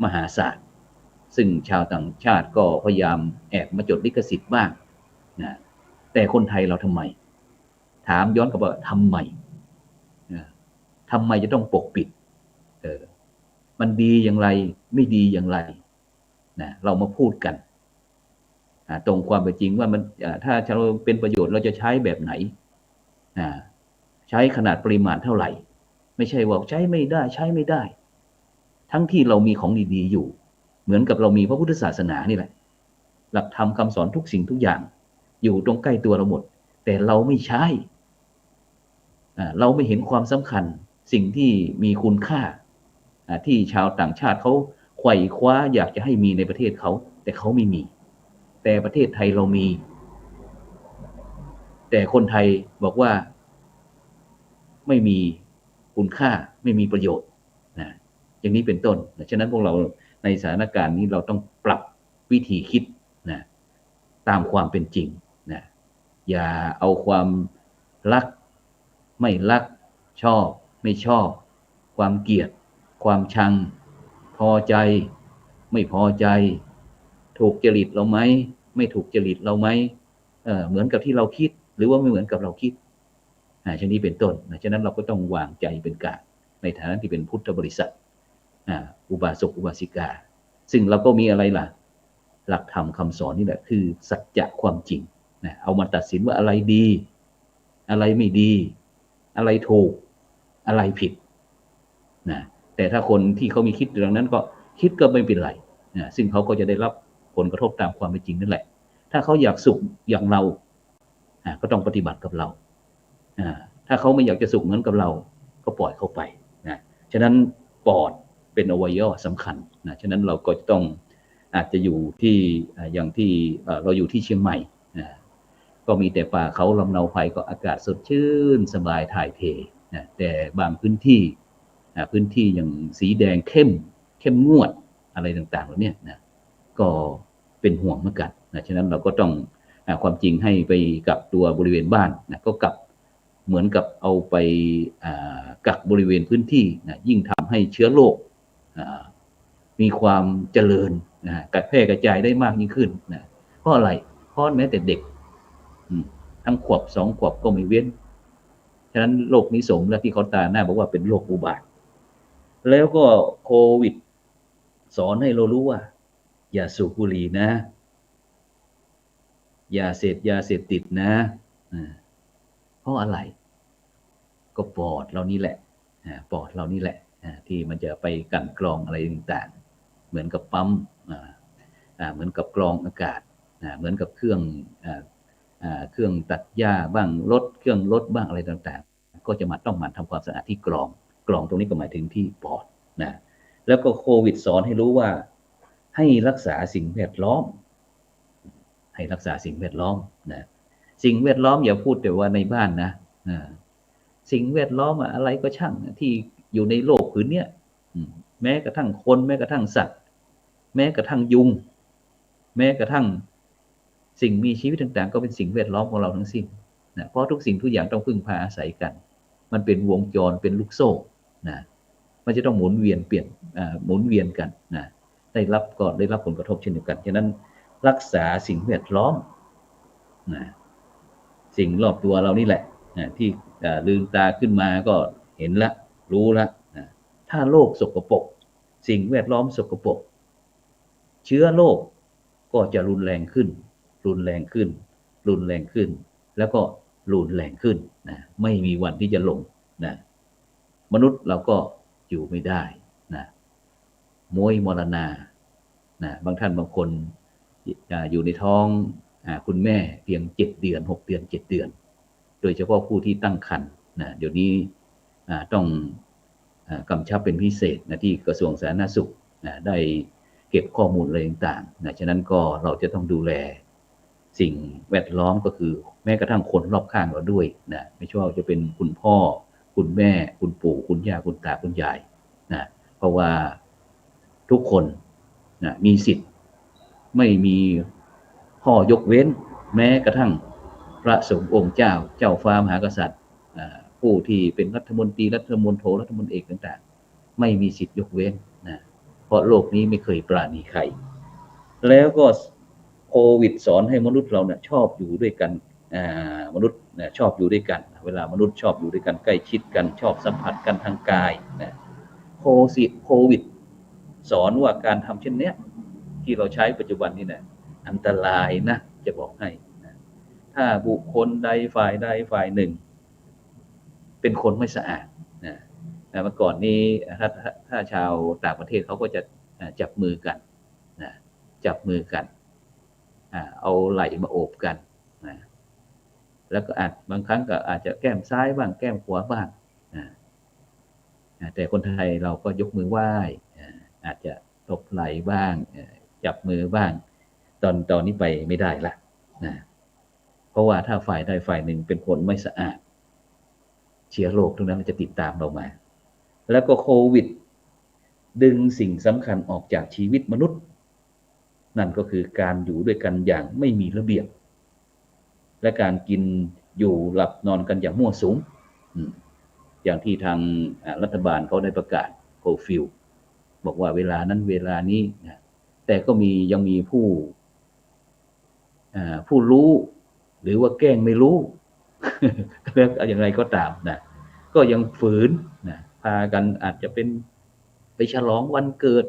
มหาศาลซึ่งชาวต่างชาติก็พยายามแอบมาจดลิขสิทธิ์บ้างแต่คนไทยเราทำไม ถามย้อนกลับว่าทำไมทำไมจะต้องปกปิดมันดีอย่างไรไม่ดีอย่างไรนะเรามาพูดกันตรงความเป็นจริงว่ามันถ้าเราเป็นประโยชน์เราจะใช้แบบไหนใช้ขนาดปริมาณเท่าไหร่ไม่ใช่ว่าใช้ไม่ได้ใช้ไม่ได้ทั้งที่เรามีของดีๆอยู่เหมือนกับเรามีพระพุทธศาสนานี่แหละหลักธรรมคำสอนทุกสิ่งทุกอย่างอยู่ตรงใกล้ตัวเราหมดแต่เราไม่ใช้เราไม่เห็นความสำคัญสิ่งที่มีคุณค่าที่ชาวต่างชาติเขาไขว่คว้าอยากจะให้มีในประเทศเขาแต่เขาไม่มีแต่ประเทศไทยเรามีแต่คนไทยบอกว่าไม่มีคุณค่าไม่มีประโยชน์นะอย่างนี้เป็นต้นฉะนั้นพวกเราในสถานการณ์นี้เราต้องปรับวิธีคิดนะตามความเป็นจริงนะอย่าเอาความรักไม่รักชอบไม่ชอบความเกลียดความชังพอใจไม่พอใจถูกจริตเราไหมไม่ถูกจริตเราไหมเหมือนกับที่เราคิดหรือว่าไม่เหมือนกับเราคิดชนี้เป็นต้นฉะนั้นเราก็ต้องวางใจเป็นกลางในฐานะที่เป็นพุทธบริษัทอุบาสกอุบาสิกาซึ่งเราก็มีอะไรล่ะหลักธรรมคำสอนนี่แหละคือสัจจะความจริงเอามาตัดสินว่าอะไรดีอะไรไม่ดีอะไรถูกอะไรผิดนะแต่ถ้าคนที่เขามีคิดเรื่องนั้นก็คิดก็ไม่เป็นไรนะซึ่งเขาก็จะได้รับผลกระทบตามความเป็นจริงนั่นแหละถ้าเขาอยากสุขอย่างเราก็ต้องปฏิบัติกับเราถ้าเขาไม่อยากจะสุขเหมือนกับเราก็ปล่อยเขาไปนะฉะนั้นปอดเป็นอวัยวะสำคัญนะฉะนั้นเราก็จะต้องอาจจะอยู่ที่อย่างที่เราอยู่ที่เชียงใหม่นะก็มีแต่ป่าเขาลำเนาไพรก็อากาศสดชื่นสบายถ่ายเทนะแต่บางพื้นที่อย่างสีแดงเข้มงวดอะไรต่างๆเหล่านี้นะก็เป็นห่วงเหมือนกันนะฉะนั้นเราก็ต้องความจริงให้ไปกับตัวบริเวณบ้านนะก็กับเหมือนกับเอาไปกักบริเวณพื้นที่นะยิ่งทำให้เชื้อโรคมีความเจริญนะกัดแพร่กระจายได้มากยิ่งขึ้นนะเพราะอะไรเพราะแม้แต่เด็กทั้งขวบ2 ขวบก็ไม่เว้นฉะนั้นโรคนี้สมและที่เขาตาหน้าบอกว่าเป็นโรคอุบาทแล้วก็โควิดสอนให้เรารู้ว่าอย่าสูบบุหรี่นะอย่าเสพยาเสพติดนะเพราะอะไรก็ปอดเรานี่แหละปอดเรานี่แหละที่มันจะไปกั่นกรองอะไรต่างๆเหมือนกับปั๊มเหมือนกับกรองอากาศเหมือนกับเครื่องตัดหญ้าบ้างเครื่องรถบ้างอะไรต่างๆก็จะต้องมาทำความสะอาดที่กรองตรงนี้ก็หมายถึงที่ปอดนะแล้วก็โควิดสอนให้รู้ว่าให้รักษาสิ่งแวดล้อมให้รักษาสิ่งแวดล้อมนะสิ่งแวดล้อมอย่าพูดแต่ว่าในบ้านนะสิ่งแวดล้อมอะไรก็ช่างที่อยู่ในโลกผืนนี้แม้กระทั่งคนแม้กระทั่งสัตว์แม้กระทั่งยุงแม้กระทั่งสิ่งมีชีวิตต่างๆก็เป็นสิ่งแวดล้อมของเราทั้งสิ้นนะเพราะทุกสิ่งทุกอย่างต้องพึ่งพาอาศัยกันมันเป็นวงจรเป็นลูกโซ่นะมันจะต้องหมุนเวียนกันนะได้รับผลกระทบเช่นเดียวกันฉะนั้นรักษาสิ่งแวดล้อมนะสิ่งรอบตัวเรานี่แหละนะที่ลืมตาขึ้นมาก็เห็นละรู้ละนะถ้าโลกสกปรกสิ่งแวดล้อมสกปรกเชื้อโรคก็จะรุนแรงขึ้นแล้วก็รุนแรงขึ้นนะไม่มีวันที่จะลงนะมนุษย์เราก็อยู่ไม่ได้นะมวยมรณานะบางท่านบางคนอยู่ในท้องคุณแม่เพียง7 เดือน6 เดือน7 เดือนโดยเฉพาะผู้ที่ตั้งครรภ์นะเดี๋ยวนี้ต้องกำชับเป็นพิเศษนะที่กระทรวงสาธารณสุขนะได้เก็บข้อมูลอะไรต่างๆนะฉะนั้นก็เราจะต้องดูแลสิ่งแวดล้อมก็คือแม้กระทั่งคนรอบข้างเราด้วยนะไม่ใช่ว่าจะเป็นคุณพ่อคุณแม่คุณปู่คุณย่าคุณตาคุณยายนะเพราะว่าทุกคนนะมีสิทธิ์ไม่มีข้อยกเว้นแม้กระทั่งพระสงฆ์องค์เจ้าฟ้ามหากษัตริย์ผู้ที่เป็นรัฐมนตรีรัฐมนโทรัฐมนเอกต่างๆไม่มีสิทธิ์ยกเว้นนะเพราะโลกนี้ไม่เคยปราณีใครแล้วก็โควิดสอนให้มนุษย์เราเนี่ยชอบอยู่ด้วยกันมนุษย์ นะชอบอยู่ด้วยกันเวลามนุษย์ชอบอยู่ด้วยกันใกล้ชิดกันชอบสัมผัสกันทางกายนะโควิดสอนว่าการทำเช่นเนี้ยที่เราใช้ปัจจุบันนี่นะอันตรายนะจะบอกให้นะถ้าบุคคลใดฝ่ายใดฝ่ายหนึ่งเป็นคนไม่สะอาดนะเมื่อก่อนนี้ถ้าชาวต่างประเทศเขาก็จะจับมือกันนะจับมือกันเอาไหล่มาโอบกันนะแล้วก็บางครั้งก็อาจจะแก้มซ้ายบ้างแก้มขวาบ้างแต่คนไทยเราก็ยกมือไหว้อาจจะตบไหล่บ้างจับมือบ้างตอนนี้ไปไม่ได้ละนะเพราะว่าถ้าฝ่ายใดฝ่ายหนึ่งเป็นคนไม่สะอาดเชื้อโรคตรงนั้นมันจะติดตามเรามาแล้วก็โควิดดึงสิ่งสำคัญออกจากชีวิตมนุษย์นั่นก็คือการอยู่ด้วยกันอย่างไม่มีระเบียบและการกินอยู่หลับนอนกันอย่างมั่วสุมอย่างที่ทางรัฐบาลเขาได้ประกาศโคฟิลบอกว่าเวลานั้นเวลานี้นะแต่ก็ยังมีผู้รู้หรือว่าแกล้งไม่รู้ แล้วอย่างไรก็ตามนะก็ยังฝืนนะพากันอาจจะเป็นไปฉลองวันเกิด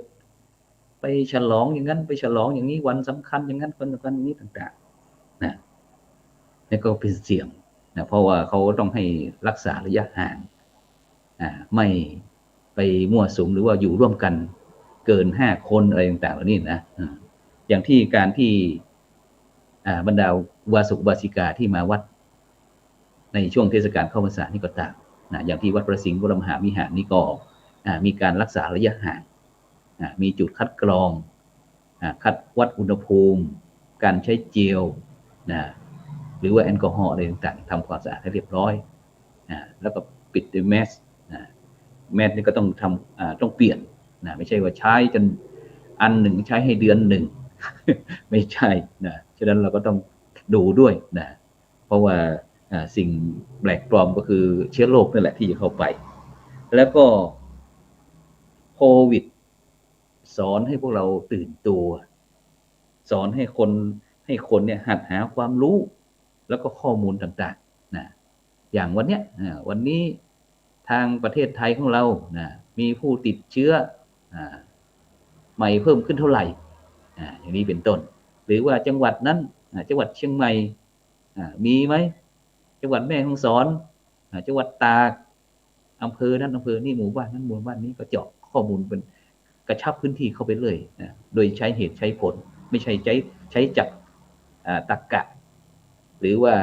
ไปฉลองอย่างนั้นไปฉลองอย่างนี้วันสำคัญอย่างนั้นวันสำคัญอย่างนี้ต่างๆนะนี่ก็เป็นเสี่ยงนะเพราะว่าเขาต้องให้รักษาระยะห่างไม่ไปมั่วสุมหรือว่าอยู่ร่วมกันเกิน5 คนอะไรต่างๆเหล่านี้นะอย่างที่การที่บรรดาวาสุกวาสิกาที่มาวัดในช่วงเทศกาลเข้าพรรษานี่ก็ตามนะอย่างที่วัดพระสิงห์วรมหาวิหารนี่ก็มีการรักษาระยะห่างมีจุดคัดกรองคัดวัดอุณหภูมิการใช้เจลนะหรือว่าแอลกอฮอล์อะไรต่างๆทำความสะอาดให้เรียบร้อยแล้วก็ปิดด้วยแมสแมสนี่ก็ต้องเปลี่ยนนะไม่ใช่ว่าใช้จนอันหนึ่งใช้ให้เดือนหนึ่ง ไม่ใช่นะฉะนั้นเราก็ต้องดูด้วยนะเพราะว่าสิ่งแปลกปลอมก็คือเชื้อโรคนั่นแหละที่จะเข้าไปแล้วก็โควิดสอนให้พวกเราตื่นตัวสอนให้คนเนี่ยหัดหาความรู้แล้วก็ข้อมูลต่างๆนะอย่างวันนี้ทางประเทศไทยของเรานะมีผู้ติดเชื้อใหม่เพิ่มขึ้นเท่าไหร่อย่างนี้เป็นต้นหรือว่าจังหวัดนั้นจังหวัดเชียงใหม่มีไหมจังหวัดแม่ฮ่องสอนจังหวัดตากอำเภอนั้นอำเภอนี่หมู่บ้านนั้นหมู่บ้านนี้ก็เจาะข้อมูลเป็นกระชับพื้นที่เข้าไปเลยนะโดยใช้เหตุใช้ผลไม่ใช่ใช้จับตรรกะหรือว่า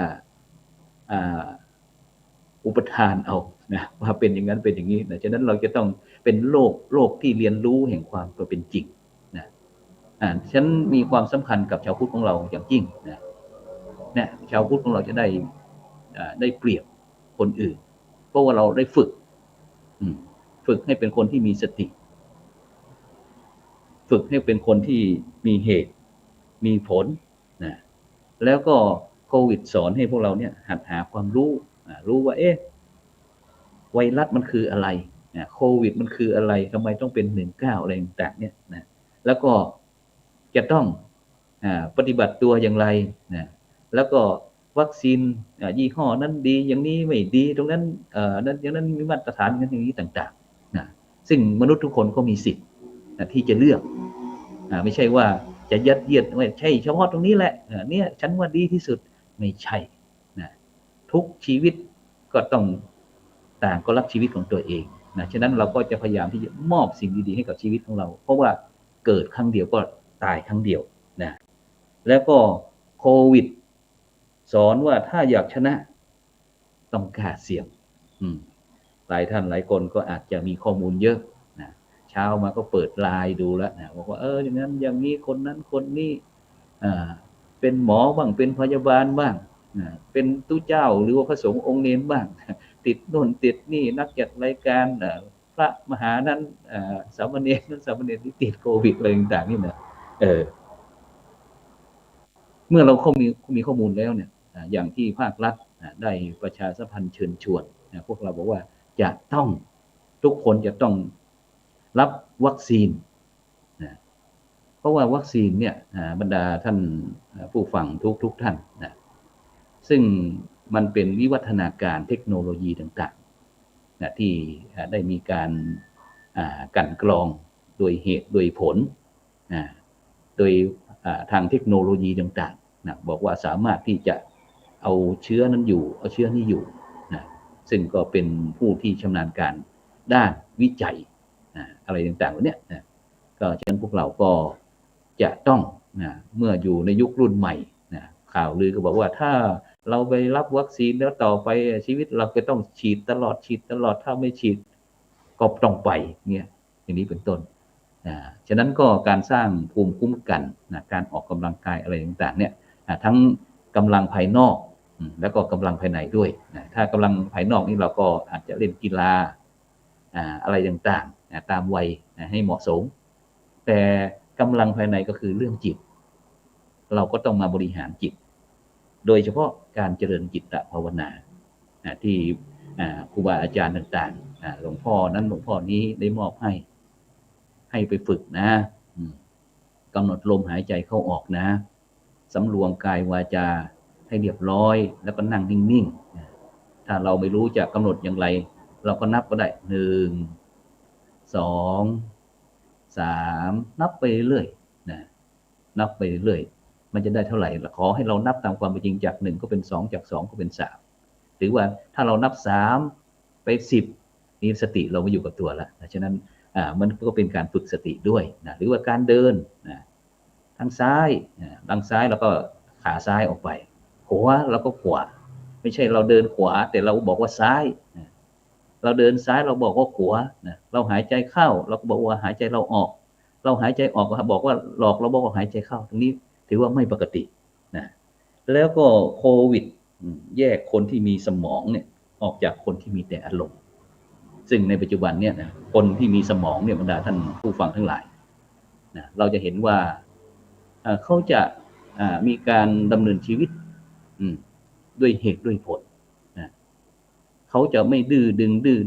อุปทานเอานะว่าเป็นอย่างนั้นเป็นอย่างนี้นะฉะนั้นเราจะต้องเป็นโลกที่เรียนรู้แห่งความเป็นจริงนะฉันมีความสำคัญกับชาวพุทธของเราอย่างยิ่งนะชาวพุทธของเราจะได้เปรียบคนอื่นเพราะว่าเราได้ฝึกให้เป็นคนที่มีสติฝึกให้เป็นคนที่มีเหตุมีผลนะแล้วก็โควิดสอนให้พวกเราเนี่ยหัดหาความรู้ว่าไวรัสมันคืออะไรโควิดมันคืออะไรทำไมต้องเป็น19อะไรต่างๆเนี่ยนะแล้วก็จะต้องปฏิบัติตัวอย่างไรนะแล้วก็วัคซีนยี่ห้อนั้นดีอย่างนี้ไม่ดีตรงนั้นนั้นอย่างนั้นมีมาตรฐานอย่างนี้ต่างๆนะซึ่งมนุษย์ทุกคนก็มีสิทธิ์ที่จะเลือกไม่ใช่ว่าจะยัดเยียดว่าใช่เฉพาะตรงนี้แหละเนี่ยฉันว่าดีที่สุดไม่ใช่นะทุกชีวิตก็ต้องต่างก็รักชีวิตของตัวเองนะฉะนั้นเราก็จะพยายามที่จะมอบสิ่งดีๆให้กับชีวิตของเราเพราะว่าเกิดครั้งเดียวก็ตายครั้งเดียวนะแล้วก็โควิดสอนว่าถ้าอยากชนะต้องกล้าเสี่ยงหลายท่านหลายคนก็อาจจะมีข้อมูลเยอะนะเช้ามาก็เปิดไลน์ดูแล้วนะบอกว่าอย่างนั้นอย่างนี้คนนั้นคนนี้เป็นหมอบ้างเป็นพยาบาลบ้างเป็นตู้เจ้าหรือว่าพระสงฆ์องค์เนรบ้างติดโน่นติดนี่นักจัดรายการพระมหานั้นสามเณรนั้นสามเณรที่ติดโควิดอะไรต่างๆนี่นะเมื่อเรามีข้อมูลแล้วเนี่ยอย่างที่ภาครัฐได้ประชาสัมพันธ์เชิญชวนพวกเราบอกว่าจะต้องทุกคนจะต้องรับวัคซีนนะเพราะว่าวัคซีนเนี่ยบรรดาท่านผู้ฟังทุกท่านนะซึ่ง มันเป็นวิวัฒนาการเทคโนโลยีต่างๆนะที่ได้มีการกลั่นกรองโดยเหตุโดยผลโดยทางเทคโนโลยีต่างๆนะบอกว่าสามารถที่จะเอาเชื้อนั้นอยู่เอาเชื้อนี้อยู่นะซึ่งก็เป็นผู้ที่ชำนาญการด้านวิจัยอะไรต่างๆเหล่านี้นะก็ฉะนั้นพวกเราก็จะต้องนะเมื่ออยู่ในยุครุ่นใหม่นะข่าวลือก็บอกว่าถ้าเราไปรับวัคซีนแล้วต่อไปชีวิตเราก็ต้องฉีดตลอดถ้าไม่ฉีดก็ต้องไปเนี่ยอย่างนี้เป็นต้นฉะนั้นก็การสร้างภูมิคุ้มกันนะการออกกำลังกายอะไรต่างๆเนี่ยทั้งกำลังภายนอกแล้วก็กำลังภายในด้วยถ้ากำลังภายนอกนี่เราก็อาจจะเล่นกีฬาอะไรต่างๆตามวัยให้เหมาะสมแต่กำลังภายในก็คือเรื่องจิตเราก็ต้องมาบริหารจิตโดยเฉพาะการเจริญจิตตภาวนาที่ครูบาอาจารย์ต่างๆหลวงพ่อนั้นหลวงพ่อนี้ได้มอบให้ไปฝึกนะกำหนดลมหายใจเข้าออกนะสำรวมกายวาจาให้เรียบร้อยแล้วก็นั่งนิ่งๆถ้าเราไม่รู้จะกำหนดอย่างไรเราก็นับก็ได้1 2 3นับไปเรื่อยนะนับไปเรื่อยมันจะได้เท่าไหร่ขอให้เรานับตามความเป็นจริงจาก1ก็เป็น2จาก2ก็เป็น3หรือว่าถ้าเรานับ3ไป10นี่สติเรามาอยู่กับตัวแล้วฉะนั้นมันก็เป็นการฝึกสติด้วยนะหรือว่าการเดินทางซ้ายแล้วก็ขาซ้ายออกไปขวาแล้วก็ขวาไม่ใช่เราเดินขวาแต่เราบอกว่าซ้ายเราเดินซ้ายเราบอกว่าขวาเราหายใจเข้าเราก็บอกว่าหายใจเราออกเราหายใจออกก็บอกว่าหลอกเราบอกว่าหายใจเข้าตรงนี้ถือว่าไม่ปกตินะแล้วก็โควิดแยกคนที่มีสมองเนี่ยออกจากคนที่มีแต่อารมณ์ซึ่งในปัจจุบันเนี่ยนะคนที่มีสมองเนี่ยบรรดาท่านผู้ฟังทั้งหลายนะเราจะเห็นว่าเขาจะมีการดำเนินชีวิตด้วยเหตุด้วยผลนะเขาจะไม่ดื้อ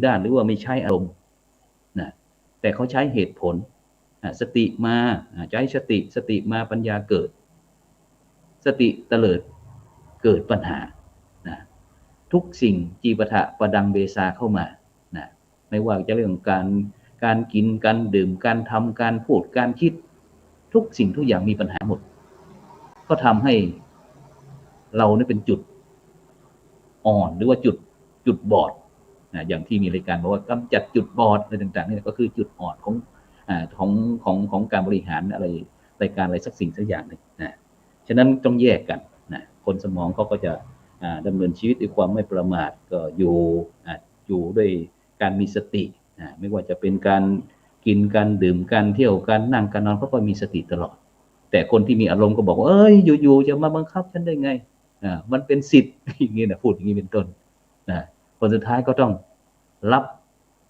ด้านหรือว่าไม่ใช้อารมณ์นะแต่เขาใช้เหตุผลสติมาใช้สติมาปัญญาเกิดสติเตลิดเกิดปัญหานะทุกสิ่งจีปะทะประดังเบซาเข้ามานะไม่ว่าจะเรื่องการกินการดื่มการทำการพูดการคิดทุกสิ่งทุกอย่างมีปัญหาหมดก็ทำให้เราเนี่ยเป็นจุดอ่อนหรือว่าจุดบอดอย่างที่มีรายการบอกว่ากำจัดจุดบอดอะไรต่างๆนี่ก็คือจุดอ่อนของการบริหารอะไรรายการอะไรสักสิ่งสักอย่างหนึ่งนะฉะนั้นต้องแยกกันนะคนสมองเขาก็จะดำเนินชีวิตด้วยความไม่ประมาทก็อยู่ด้วยการมีสติไม่ว่าจะเป็นการกินการดื่มการเที่ยวการนั่งการนอนเขาก็มีสติตลอดแต่คนที่มีอารมณ์ก็บอกว่าเอ้ยอยู่ๆจะมาบังคับฉันได้ไงมันเป็นสิทธิ์อย่างนี้นะพูดอย่างนี้เป็นต้นนะผลสุดท้ายก็ต้องรับ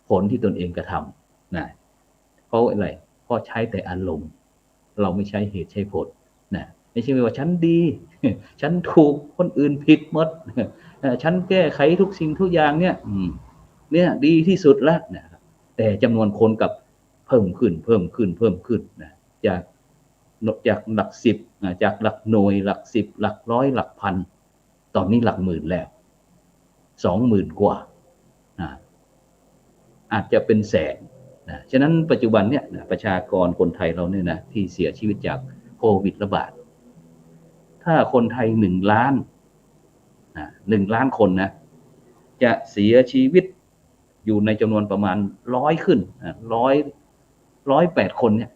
ผลที่ตนเองกระทำนะเพราะอะไรเพราะใช้แต่อารมณ์เราไม่ใช้เหตุใช้ผลนะไม่ใช่ว่าฉันดีฉันถูกคนอื่นผิดหมดฉันแก้ไขทุกสิ่งทุกอย่างเนี่ยดีที่สุดแล้วนะแต่จำนวนคนกับเพิ่มขึ้นนะจากหลัก10จากหลักหน่วยหลัก10หลักร้อยหลักพันตอนนี้หลักหมื่นแล้ว20,000 กว่าอาจจะเป็นแสนนะฉะนั้นปัจจุบันเนี่ยประชากรคนไทยเราเนี่ยนะที่เสียชีวิตจากโควิดระบาดถ้าคนไทย1 ล้าน1 ล้านคนนะจะเสียชีวิตอยู่ในจำนวนประมาณ100ขึ้น108 คนเนี่ย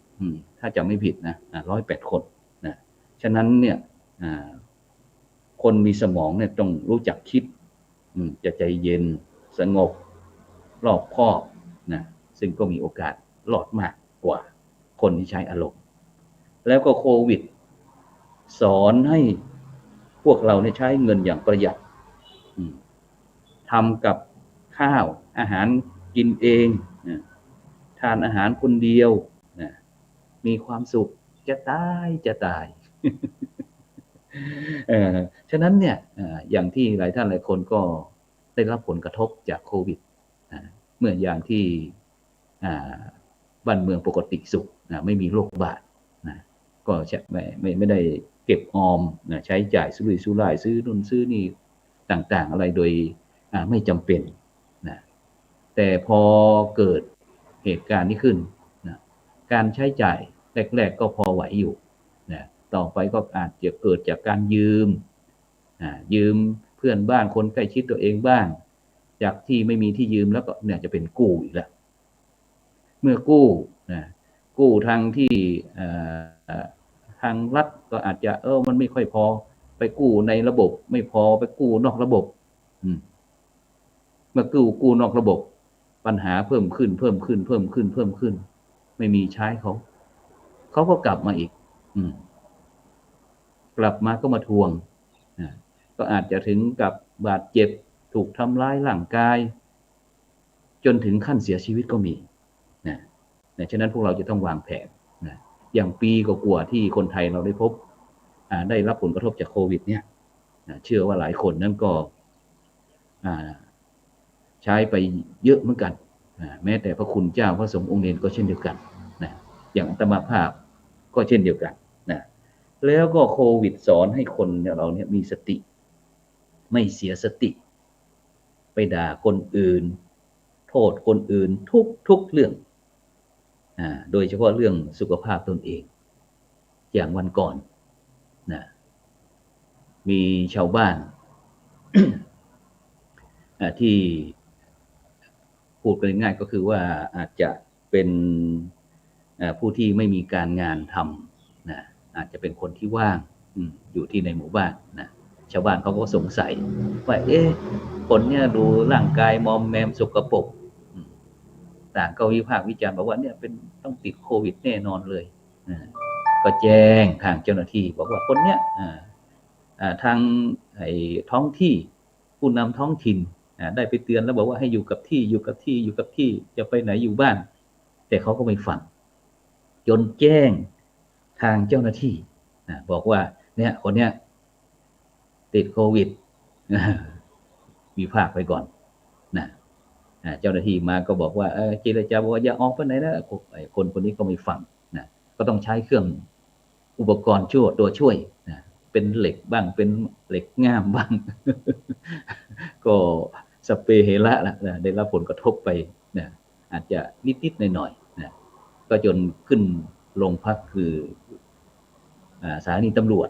ถ้าจำไม่ผิดนะ108 คนนะฉะนั้นเนี่ยคนมีสมองเนี่ยต้องรู้จักคิดจะใจเย็นสงบรอบคอบนะซึ่งก็มีโอกาสรอดมากกว่าคนที่ใช้อารมณ์แล้วก็โควิดสอนให้พวกเราเนี่ยใช้เงินอย่างประหยัดทำกับข้าวอาหารกินเองทานอาหารคนเดียวมีความสุขจะตายฉะนั้นเนี่ยอย่างที่หลายท่านหลายคนก็ได้รับผลกระทบจากโควิดเมื่ออย่างที่บ้านเมืองปกติสุขไม่มีโรคระบาดก็ไม่ได้เก็บออมใช้จ่ายซื้อรุ่นซื้อนี่ ต่างๆอะไรโดยไม่จำเป็นนะแต่พอเกิดเหตุการณ์นี้ขึ้นนะการใช้จ่ายแรกๆก็พอไหวอยู่นะต่อไปก็อาจจะเกิดจากการยืมเพื่อนบ้านคนใกล้ชิดตัวเองบ้างจากที่ไม่มีที่ยืมแล้วก็เนี่ยจะเป็นกู้อีกแล้วเมื่อกู้ทางที่ทางรัฐก็อาจจะมันไม่ค่อยพอไปกู้ในระบบไม่พอไปกู้นอกระบบเมื่อกู้นอกระบบปัญหาเพิ่มขึ้นไม่มีใช้เขาก็กลับมาอีกกลับมาก็มาทวงก็อาจจะถึงกับบาดเจ็บถูกทำร้ายร่างกายจนถึงขั้นเสียชีวิตก็มีฉะนั้นพวกเราจะต้องวางแผนอย่างปีกว่าๆที่คนไทยเราได้พบได้รับผลกระทบจากโควิดเนี่ยเชื่อว่าหลายคนนั้นก็ใช้ไปเยอะเหมือนกันแม้แต่พระคุณเจ้าพระสงฆ์องค์เนรก็เช่นเดียวกันอย่างอาตมาภาพก็เช่นเดียวกันแล้วก็โควิดสอนให้คนเราเนี่ยมีสติไม่เสียสติไปด่าคนอื่นโทษคนอื่นทุกเรื่องโดยเฉพาะเรื่องสุขภาพตนเองอย่างวันก่อนมีชาวบ้าน ที่พูดกันง่ายก็คือว่าอาจจะเป็นผู้ที่ไม่มีการงานทำอาจจะเป็นคนที่ว่างอยู่ที่ในหมู่บ้านชาวบ้านเขาก็สงสัยว่าคนเนี่ยดูร่างกายมอมแมมสกปรกต่างก็วิพากษ์วิจารณ์บอกว่าเนี่ยเป็นต้องติดโควิดแน่นอนเลยก็แจ้งทางเจ้าหน้าที่บอกว่าคนเนี้ยทางท้องที่ผู้นำท้องถิ่นได้ไปเตือนแล้วบอกว่าให้อยู่กับที่จะไปไหนอยู่บ้านแต่เขาก็ไม่ฟังจนแจ้งทางเจ้าหน้าที่บอกว่าเนี่ยคนเนี้ยติดโควิดวิพากษ์ไปก่อนเจ้าหน้าที่มาก็บอกว่าเจรจาบอกว่าอย่าออกไปไหนนะคนนี้ก็ไม่ฟังก็ต้องใช้เครื่องอุปกรณ์ตัวช่วยเป็นเหล็กบ้างเป็นเหล็กง่ามบ้าง ก็สเปรย์เฮละได้รับผลกระทบไปอาจจะนิดหน่อยก็จนขึ้นโรงพักคือสถานีตำรวจ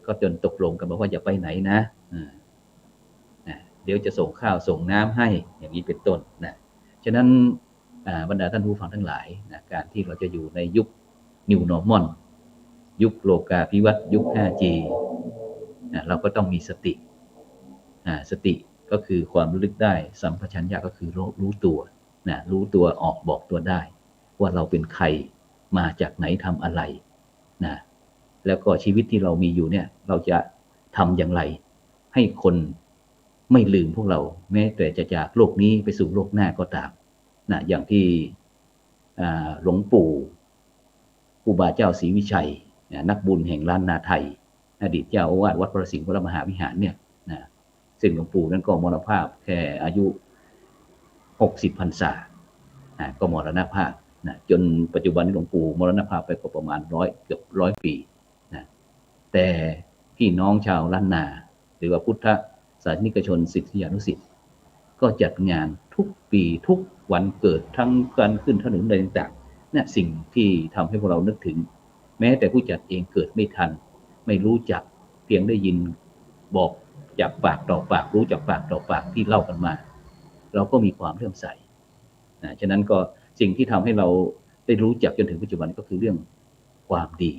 ก็จนตกลงกันว่าอย่าไปไหนนะเดี๋ยวจะส่งข้าวส่งน้ำให้อย่างนี้เป็นต้นฉะนั้นบรรดาท่านผู้ฟังทั้งหลายการที่เราจะอยู่ในยุค New Normal ยุคโลกาภิวัตน์ยุค 5G เราก็ต้องมีสติก็คือความระลึกได้สัมปชัญญะก็คือรู้ตัวออกบอกตัวได้ว่าเราเป็นใครมาจากไหนทำอะไรแล้วก็ชีวิตที่เรามีอยู่เนี่ยเราจะทำอย่างไรให้คนไม่ลืมพวกเราแม้แต่จะจากโลกนี้ไปสู่โลกหน้าก็ตามอย่างที่หลวงปู่ครูบาเจ้าศรีวิชัยนักบุญแห่งล้านนาไทยอดีตเจ้าอาวาสวัดพระสิงห์วรมหาวิหารเนี่ยซึ่งหลวงปู่นั้นก็มรณภาพแค่อายุ60 พรรษาก็มรณภาพจนปัจจุบันหลวงปู่มรณภาพไปก็ประมาณเกือบ100 ปีแต่พี่น้องชาวล้านนาหรือว่าพุทธศาสนิกชนศิษยานุศิษย์ก็จัดงานทุกปีทุกวันเกิดทั้งการขึ้นถนนอะไรต่างๆสิ่งที่ทำให้พวกเรานึกถึงแม้แต่ผู้จัดเองเกิดไม่ทันไม่รู้จักเพียงได้ยินบอกจากปากต่อปากรู้จากปากต่อปากที่เล่ากันมาเราก็มีความเลื่อมใสฉะนั้นก็สิ่งที่ทำให้เราได้รู้จักจนถึงปัจจุบันก็คือเรื่องความดี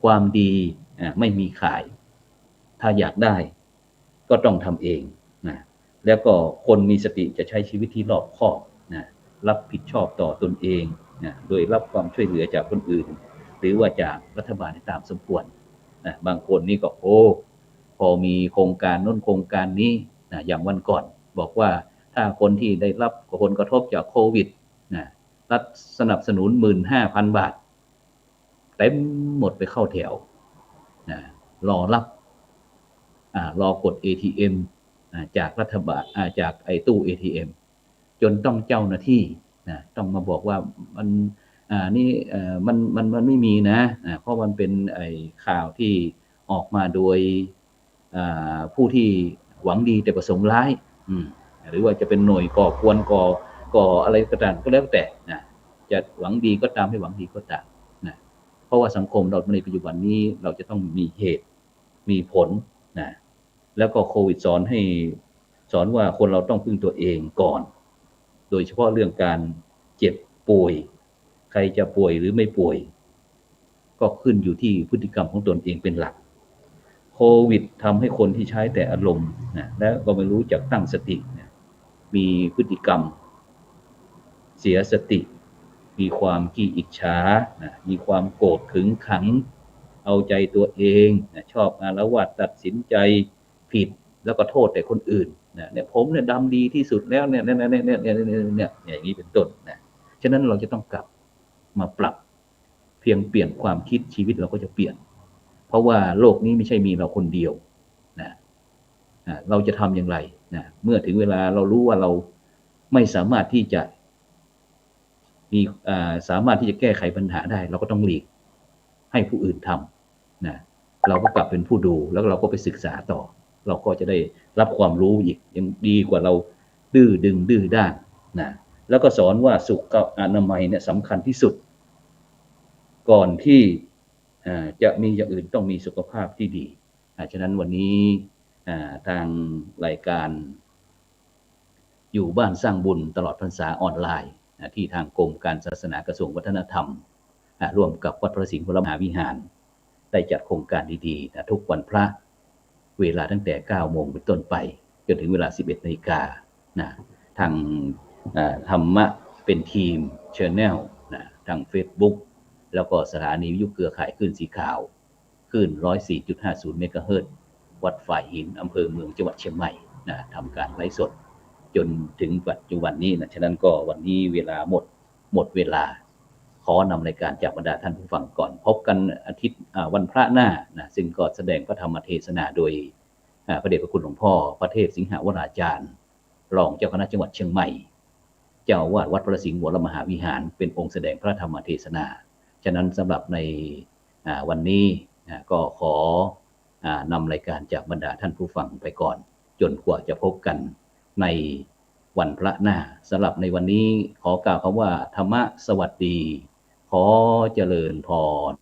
ความดีไม่มีขายถ้าอยากได้ก็ต้องทำเองแล้วก็คนมีสติจะใช้ชีวิตที่รอบคอบรับผิดชอบต่อตนเองโดยรับความช่วยเหลือจากคนอื่นหรือว่าจากรัฐบาลตามสมควรบางคนนี่ก็พอมีโครงการโน้นโครงการนี้อย่างวันก่อนบอกว่าถ้าคนที่ได้รับผลกระทบจากโควิดรัฐสนับสนุน 15,000 บาทเต็มหมดไปเข้าแถวรอรับรอกด ATM จากรัฐบาลจากไอ้ตู้ ATM จนต้องเจ้าหน้าที่ต้องมาบอกว่ามันนี่มันไม่มีนะเพราะมันเป็นไอ้ข่าวที่ออกมาโดยผู้ที่ หวังดีแต่ประสงค์ร้ายหรือว่าจะเป็นหน่วยก่อกวนก่ออะไรก็ตามก็แล้วแต่นะจะหวังดีก็ตามไม่หวังดีก็ตามนะเพราะว่าสังคมเราในปัจจุบันนี้เราจะต้องมีเหตุมีผลนะแล้วก็โควิดสอนว่าคนเราต้องพึ่งตัวเองก่อนโดยเฉพาะเรื่องการเจ็บป่วยใครจะป่วยหรือไม่ป่วยก็ขึ้นอยู่ที่พฤติกรรมของตนเองเป็นหลักโควิดทำให้คนที่ใช้แต่อารมณ์นะและก็ไม่รู้จักตั้งสตินะมีพฤติกรรมเสียสติมีความขี้อิจฉานะมีความโกรธขึงขังเอาใจตัวเองนะชอบอาละวาดตัดสินใจผิดแล้วก็โทษแต่คนอื่นนะเนี่ยผมเนี่ยดำดีที่สุดแล้วเนี่ยอย่างนี้เป็นต้นนะฉะนั้นเราจะต้องกลับมาปรับเพียงเปลี่ยนความคิดชีวิตเราก็จะเปลี่ยนเพราะว่าโลกนี้ไม่ใช่มีเราคนเดียวนะเราจะทำอย่างไรนะเมื่อถึงเวลาเรารู้ว่าเราไม่สามารถที่จะสามารถที่จะแก้ไขปัญหาได้เราก็ต้องหลีกให้ผู้อื่นทำนะเราก็กลับเป็นผู้ดูแล้วเราก็ไปศึกษาต่อเราก็จะได้รับความรู้อีกยังดีกว่าเราดื้อด้านนะแล้วก็สอนว่าสุขอนามัยเนี่ยสำคัญที่สุดก่อนที่จะมีอย่างอื่นต้องมีสุขภาพที่ดีฉะนั้นวันนี้ทางรายการอยู่บ้านสร้างบุญตลอดพรรษาออนไลน์ที่ทางกรมการศาสนากระทรวงวัฒนธรรมร่วมกับวัดพระสิงห์วรมหาวิหารได้จัดโครงการดีๆทุกวันพระเวลาตั้งแต่ 9 โมงเป็นต้นไปจนถึงเวลา 11 นาฬิกาทางธรรมะเป็นทีม Channel ทาง Facebook แล้วก็สถานีวิทยุเครือข่ายคลื่นสีขาวคลื่น 104.50 เมกะเฮิรตซ์วัดฝ่ายหินอำเภอเมืองจังหวัดเชียงใหม่ทำการไลฟ์สดจนถึงปัจจุบันนี้ฉะนั้นก็วันนี้เวลาหมดเวลาขอนำรายการจากบรรดาท่านผู้ฟังก่อนพบกันอาทิตย์วันพระหน้าซึ่งก็แสดงพระธรรมเทศนาโดยพระเดชพระคุณหลวงพ่อพระเทพสิงหวราจารย์รองเจ้าคณะจังหวัดเชียงใหม่เจ้าอาวาสวัดพระสิงห์วรมหาวิหารเป็นองค์แสดงพระธรรมเทศนาฉะนั้นสำหรับในวันนี้ก็ขอนำรายการจากบรรดาท่านผู้ฟังไปก่อนจนกว่าจะพบกันในวันพระหน้าสำหรับในวันนี้ขอกล่าวคำว่าธรรมะสวัสดีขอเจริญพร